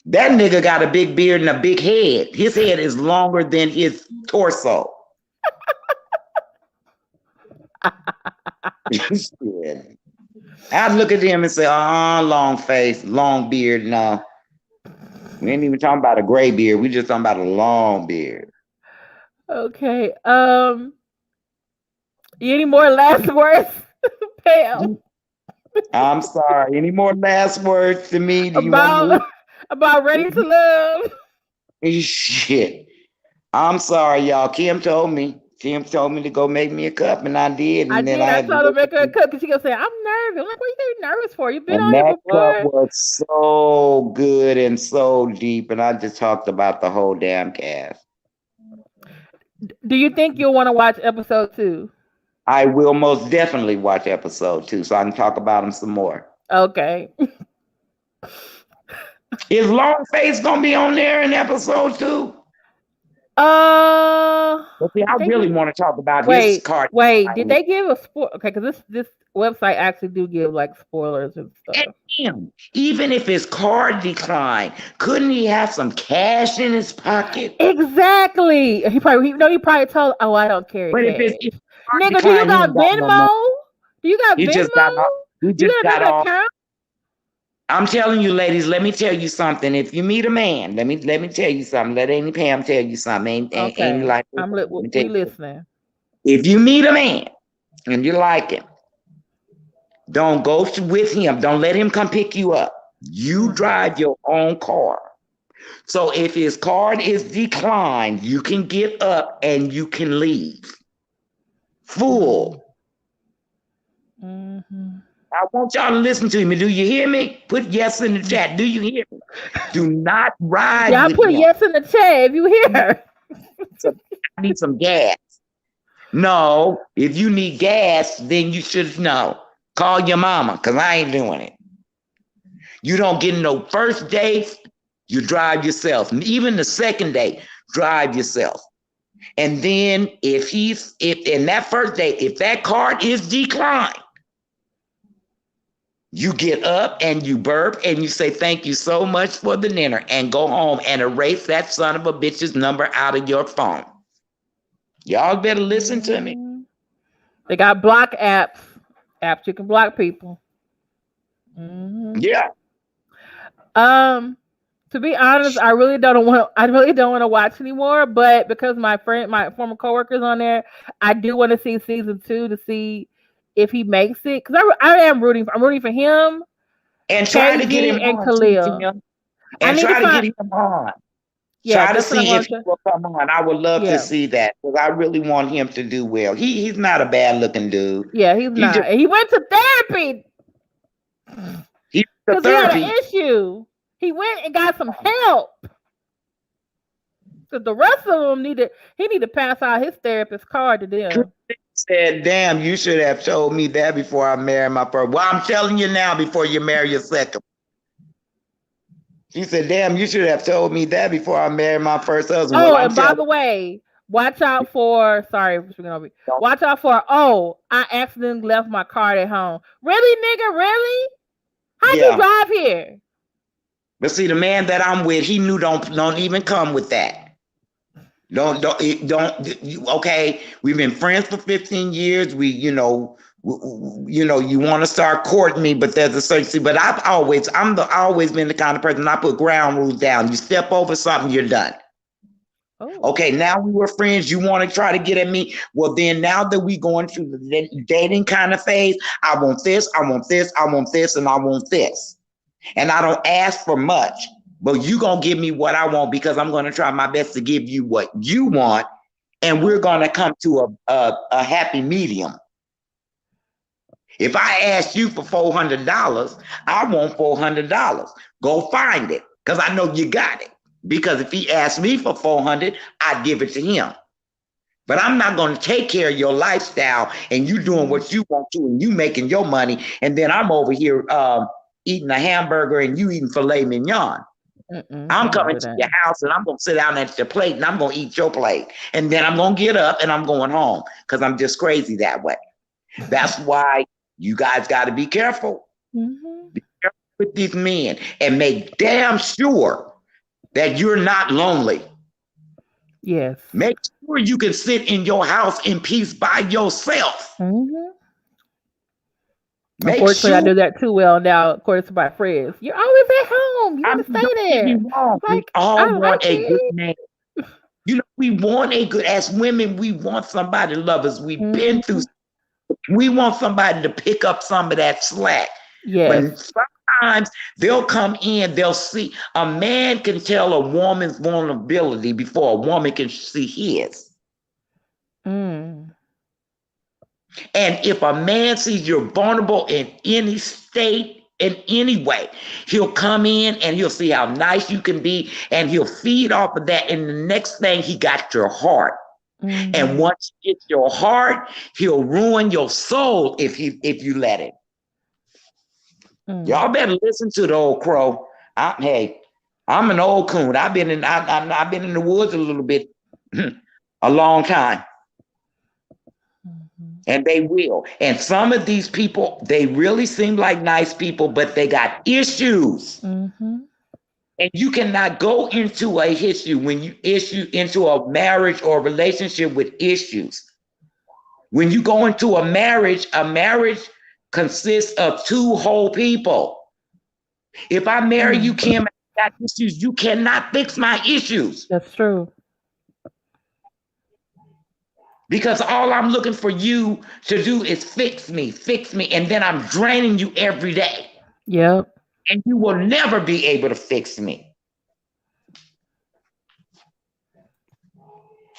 That nigga got a big beard and a big head. His head is longer than his torso. I'd look at him and say, long face, long beard. No. We ain't even talking about a gray beard. We just talking about a long beard. Okay. Any more last words, Pam? I'm sorry. Any more last words to me? About Ready to Love? Shit. I'm sorry, y'all. Kim told me to go make me a cup, and I did. And I told her to make her a cup because she gonna say, "I'm nervous." I'm like, "What are you nervous for? You've been on here before." That cup was so good and so deep, and I just talked about the whole damn cast. Do you think you'll want to watch episode 2? I will most definitely watch episode 2 so I can talk about them some more. Okay. Is Long Face gonna be on there in episode 2? See, I really want to talk about his card. Wait, did they give a spoiler? Okay, because this website actually do give like spoilers and stuff. And even if his card declined, couldn't he have some cash in his pocket? Exactly. He probably told. Oh, I don't carry cash. Nigga, do you got Venmo? Do you got Venmo? He just got off. I'm telling you, ladies, let me tell you something. If you meet a man, let me tell you something. Let Amy Pam tell you something. Okay. Like we listening. If you meet a man and you like him, don't go with him. Don't let him come pick you up. You drive your own car. So if his card is declined, you can get up and you can leave. Full. I want y'all to listen to me. Do you hear me? Put yes in the chat. Do you hear me? Do not ride Y'all with put him. yes in the chat if you hear. I need some gas. No, if you need gas, then you should know. Call your mama, because I ain't doing it. You don't get no first date, you drive yourself. Even the second date, drive yourself. And then if in that first date, if that card is declined, you get up and you burp and you say, thank you so much for the dinner, and go home and erase that son of a bitch's number out of your phone. Y'all better listen to me. They got block apps. Apps you can block people. Mm-hmm. Yeah. To be honest, I really don't want to watch anymore. But because my former coworker's on there, I do want to see season 2 to see if he makes it. Because I'm rooting for him and try to get him and on Khalil. And try to get him on. Yeah, try to see if he will come on. I would love to see that because I really want him to do well. He's not a bad looking dude. Yeah, he's not. He went to therapy. Because he had an issue. He went and got some help. Because the rest of them he need to pass out his therapist card to them. Said, damn, you should have told me that before I married my first. Well, I'm telling you now before you marry your second. She said, damn, you should have told me that before I married my first husband. Oh, and by the way, watch out for, I accidentally left my card at home. Really, nigga, really? How'd you drive here? But see, the man that I'm with, he knew don't even come with that. Don't. Okay, we've been friends for 15 years. You want to start courting me, but there's a certain. But I've always been the kind of person, I put ground rules down. You step over something, you're done. Oh. Okay, now we were friends. You want to try to get at me? Well, then now that we going through the dating kind of phase, I want this, I want this, I want this, and I want this. And I don't ask for much, but you gonna give me what I want because I'm gonna try my best to give you what you want, and we're gonna come to a happy medium. If I ask you for $400, I want $400. Go find it, because I know you got it. Because if he asked me for $400, I'd give it to him. But I'm not going to take care of your lifestyle and you doing what you want to and you making your money, and then I'm over here eating a hamburger and you eating filet mignon. I'm coming to your house and I'm going to sit down at your plate and I'm going to eat your plate. And then I'm going to get up and I'm going home because I'm just crazy that way. That's why you guys got to be careful. Be careful with these men and make damn sure that you're not lonely. Yes. Make sure you can sit in your house in peace by yourself. Unfortunately, I do that too well now, according to my friends. You're always at home. You want to stay there. We all want a good man. We want a good, as women, we want somebody to love us. We've been through, we want somebody to pick up some of that slack. Yes. When sometimes they'll come in, they'll see, a man can tell a woman's vulnerability before a woman can see his. And if a man sees you're vulnerable in any state, in any way, he'll come in and he'll see how nice you can be and he'll feed off of that. And the next thing, he got your heart. And once he gets your heart, he'll ruin your soul if you let him. Y'all better listen to the old crow. I'm an old coon. I've been in the woods a little bit, a long time. And they will. And some of these people, they really seem like nice people, but they got issues. And you cannot go into a issue when you into a marriage or a relationship with issues. When you go into a marriage consists of two whole people. If I marry you, Kim, and I got issues, you cannot fix my issues. That's true. Because all I'm looking for you to do is fix me, and then I'm draining you every day. Yep. And you will never be able to fix me.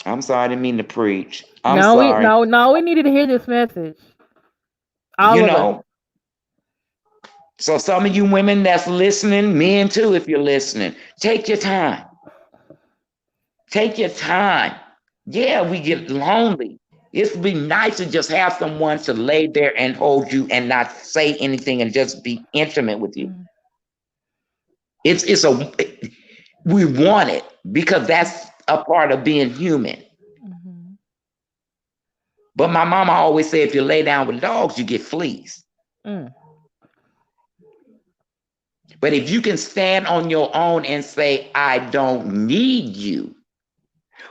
I'm sorry, I didn't mean to preach. I'm sorry. We needed to hear this message. All of us. So some of you women that's listening, men too, if you're listening, take your time. Take your time. Yeah, we get lonely. It would be nice to just have someone to lay there and hold you and not say anything and just be intimate with you. We want it because that's a part of being human. But my mama always said, if you lay down with dogs, you get fleas. But if you can stand on your own and say, I don't need you,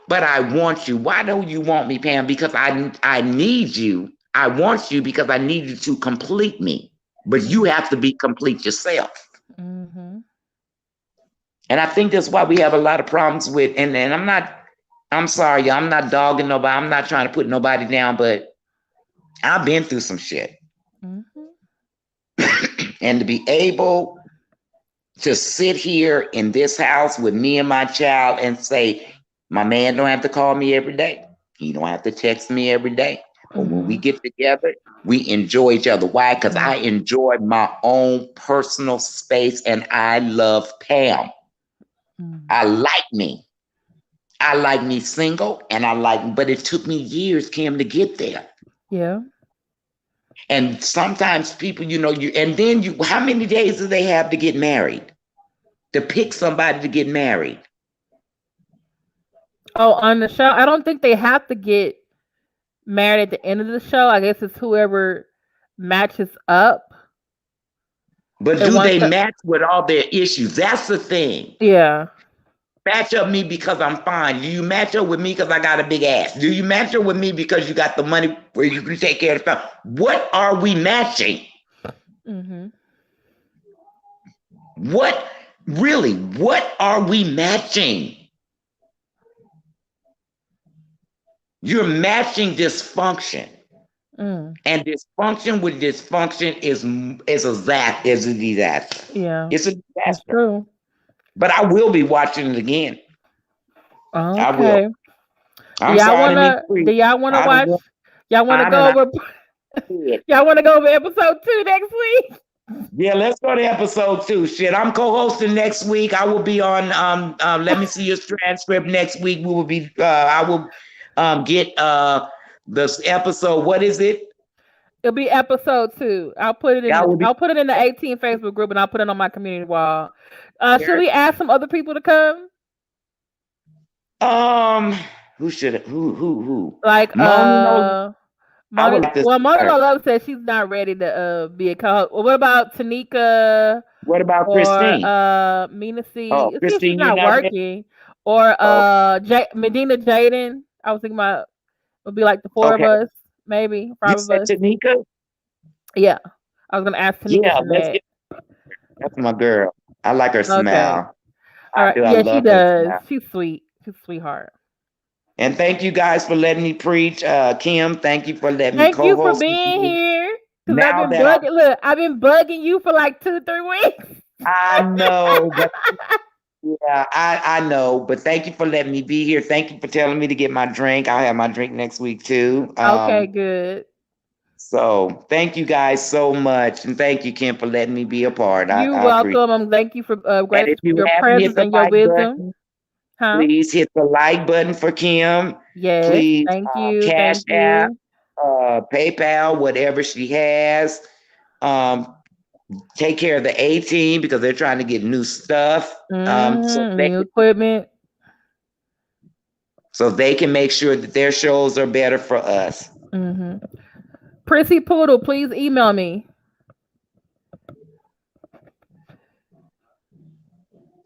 but I want you. Why don't you want me, Pam? Because I need you. I want you because I need you to complete me. But you have to be complete yourself. And I think that's why we have a lot of problems with, and I'm sorry, y'all, I'm not dogging nobody. I'm not trying to put nobody down, but I've been through some shit. And to be able to sit here in this house with me and my child and say, my man don't have to call me every day. He don't have to text me every day. But when we get together, we enjoy each other. Why? Because I enjoy my own personal space and I love Pam. I like me. I like me single and but it took me years, Kim, to get there. Yeah. And sometimes people, how many days do they have to get married? To pick somebody to get married? Oh, on the show, I don't think they have to get married at the end of the show. I guess it's whoever matches up. But do they match with all their issues? That's the thing. Yeah. Match up me because I'm fine. Do you match up with me because I got a big ass? Do you match up with me because you got the money where you can take care of the family? What are we matching? What are we matching? You're matching dysfunction. And dysfunction with dysfunction is a disaster. Yeah. It's a disaster. That's true. But I will be watching it again. Okay. I will. Do y'all want to watch? Y'all want to go over? Y'all want to go over episode 2 next week? Yeah, let's go to episode 2. Shit, I'm co-hosting next week. I will be on. Let me see your transcript next week. We will be. I will get this episode. What is it? It'll be episode 2. I'll put it in. I'll put it in the 18 Facebook group, and I'll put it on my community wall. Should we ask some other people to come? Who should? Who? Like Mona Love said she's not ready to be a co-host. Well, what about Tanika? What about Christine? Mina C. Oh, Christine, she's not working. Or Medina Jaden. I was thinking about it would be like the 4 of us, maybe 5 of us. Tanika? Yeah, I was gonna ask Tanika. Yeah, that's my girl. I like her smile. All right. Yeah, she does. She's sweet. She's a sweetheart. And thank you guys for letting me preach. Kim, thank you for letting me co-host. Thank you for being here. I've been bugging you for like 2-3 weeks. I know. Yeah, I know. But thank you for letting me be here. Thank you for telling me to get my drink. I'll have my drink next week too. Okay, good. So thank you guys so much. And thank you, Kim, for letting me be a part. You're welcome. Thank you for your presence and your wisdom. Please hit the like button for Kim. Yes, please, thank you. Cash App, PayPal, whatever she has. Take care of the A-team because they're trying to get new stuff. New equipment. So they can make sure that their shows are better for us. Prissy Poodle, please email me.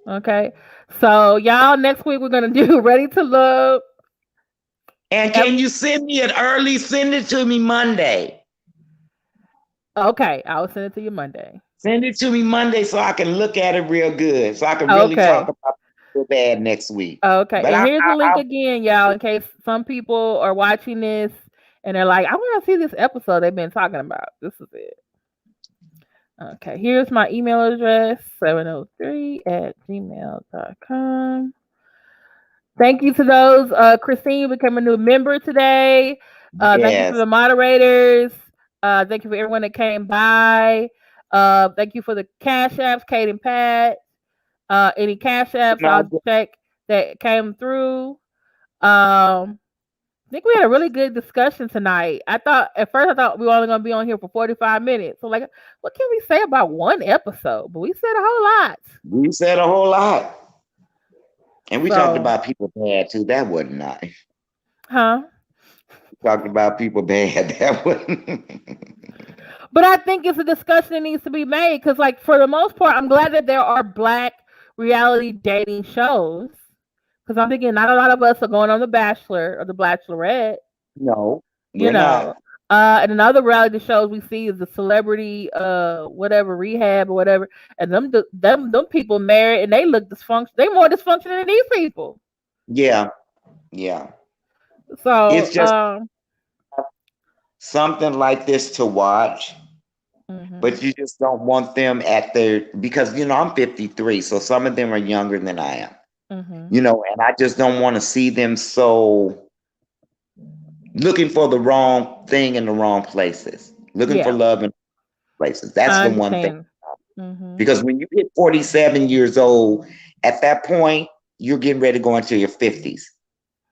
Okay. So y'all, next week we're gonna do Ready to Love. And can you send me it early? Send it to me Monday. Okay, I'll send it to you Monday. Send it to me Monday so I can look at it real good. So I can really talk about it real bad next week. Okay. But and here's the link again, y'all, in case some people are watching this and they're like, I want to see this episode they've been talking about. This is it. Okay, here's my email address, 703@gmail.com. Thank you to those. Christine became a new member today. Thank you to the moderators. Thank you for everyone that came by. Thank you for the Cash Apps, Kate and Pat. Any Cash Apps No, I'll check that came through. I think we had a really good discussion tonight. At first I thought we were only gonna be on here for 45 minutes. So like, what can we say about one episode? But we said a whole lot. we said a whole lot. And we talked about people bad too. That wasn't nice. Huh? We talked about people bad. That wasn't. But I think it's a discussion that needs to be made because, like, for the most part, I'm glad that there are Black reality dating shows. Because I'm thinking not a lot of us are going on The Bachelor or The Bachelorette. No, you know. And another reality shows we see is the Celebrity, whatever rehab or whatever, and them people married and they look dysfunctional. They more dysfunctional than these people. Yeah. So it's just something like this to watch, but you just don't want them at their, because I'm 53, so some of them are younger than I am. And I just don't want to see them so looking for the wrong thing in the wrong places, looking for love in places. That's the one thing. Because when you hit 47 years old, at that point, you're getting ready to go into your 50s.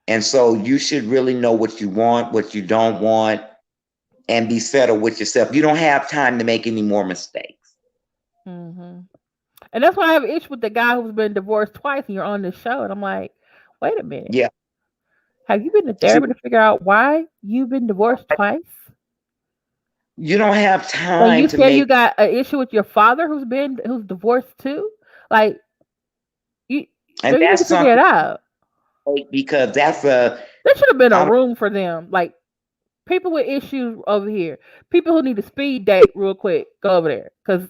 And so you should really know what you want, what you don't want, and be settled with yourself. You don't have time to make any more mistakes. And that's why I have an issue with the guy who's been divorced twice and you're on this show. And I'm like, wait a minute. Yeah. Have you been to therapy to figure out why you've been divorced twice? You don't have time. So you say you got an issue with your father who's divorced too? Like, you need to figure it out. Because there should have been a room for them. Like, people with issues over here. People who need to speed date real quick, go over there. Because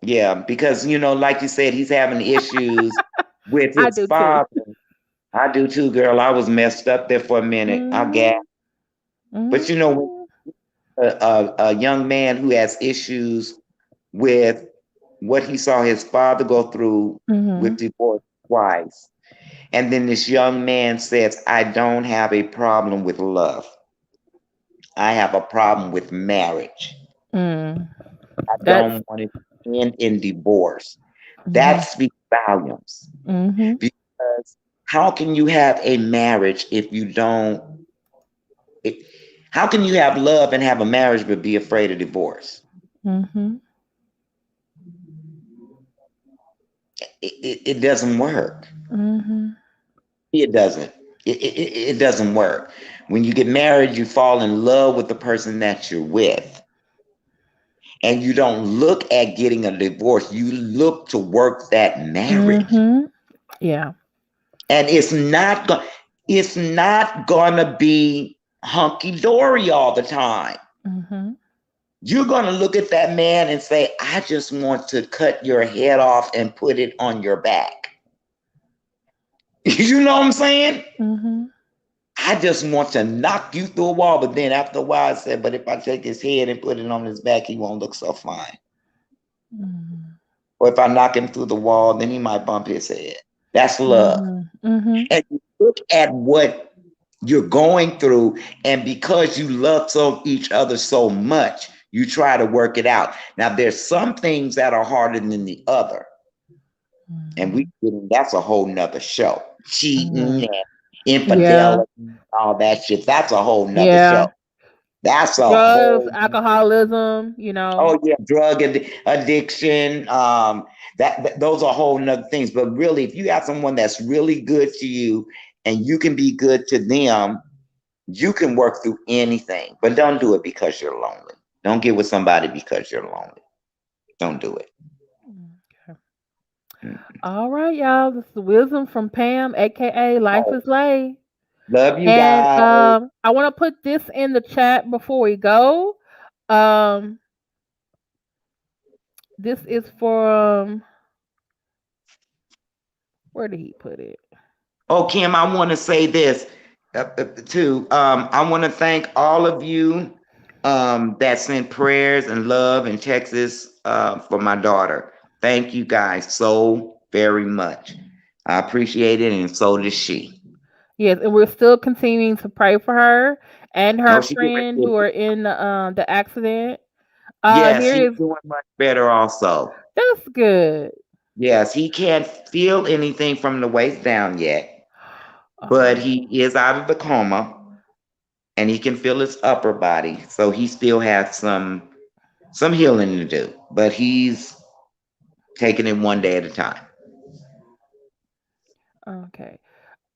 yeah, because like you said, he's having issues with his father. I do too, girl. I was messed up there for a minute. I gasped. But a young man who has issues with what he saw his father go through with divorce twice, and then this young man says, I don't have a problem with love. I have a problem with marriage. I don't want it to end in divorce. That speaks volumes. Because how can you have a marriage if you don't? How can you have love and have a marriage but be afraid of divorce? It doesn't work. It doesn't. It doesn't work. When you get married, you fall in love with the person that you're with. And you don't look at getting a divorce. You look to work that marriage. Yeah. And it's not gonna be hunky-dory all the time. You're gonna look at that man and say, I just want to cut your head off and put it on your back. You know what I'm saying? I just want to knock you through a wall. But then after a while, I said, but if I take his head and put it on his back, he won't look so fine. Or if I knock him through the wall, then he might bump his head. That's love. And you look at what you're going through, and because you love each other so much, you try to work it out. Now, there's some things that are harder than the other. And that's a whole nother show. Cheating and infidelity, all that shit. That's a whole nother show. That's a drugs, alcoholism, Oh yeah, drug addiction. Those are whole nother things. But really, if you have someone that's really good to you and you can be good to them, you can work through anything. But don't do it because you're lonely. Don't get with somebody because you're lonely. Don't do it. All right, y'all. This is wisdom from Pam, aka Life is Lay. Love you guys. I want to put this in the chat before we go. This is from where did he put it? Oh, Kim, I want to say this too. I want to thank all of you that sent prayers and love and texts for my daughter. Thank you guys so very much. I appreciate it, and so does she. Yes, and we're still continuing to pray for her. and No, her she getting ready friend to who are in the accident. Yes, Here he's is doing much better also. that's good. Yes, he can't feel anything from the waist down yet, but he is out of the coma and he can feel his upper body. So he still has some healing to do, but he's taking it one day at a time. Okay.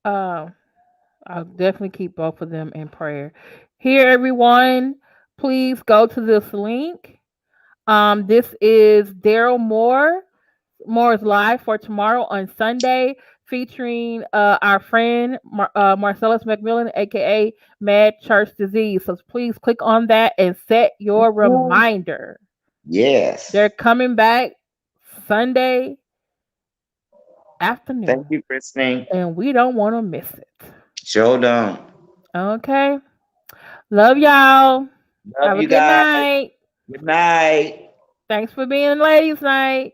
I'll definitely keep both of them in prayer. Here, everyone, please go to this link. This is Daryl Moore's live for tomorrow on Sunday, featuring our friend Marcellus McMillan, aka Mad Church Disease. So please click on that and set your reminder. Yes. They're coming back Sunday afternoon. Thank you, Christine. And we don't want to miss it. Sure don't. Okay. Love y'all. Love Have a you good guys. night. Good night. Thanks for being ladies' night.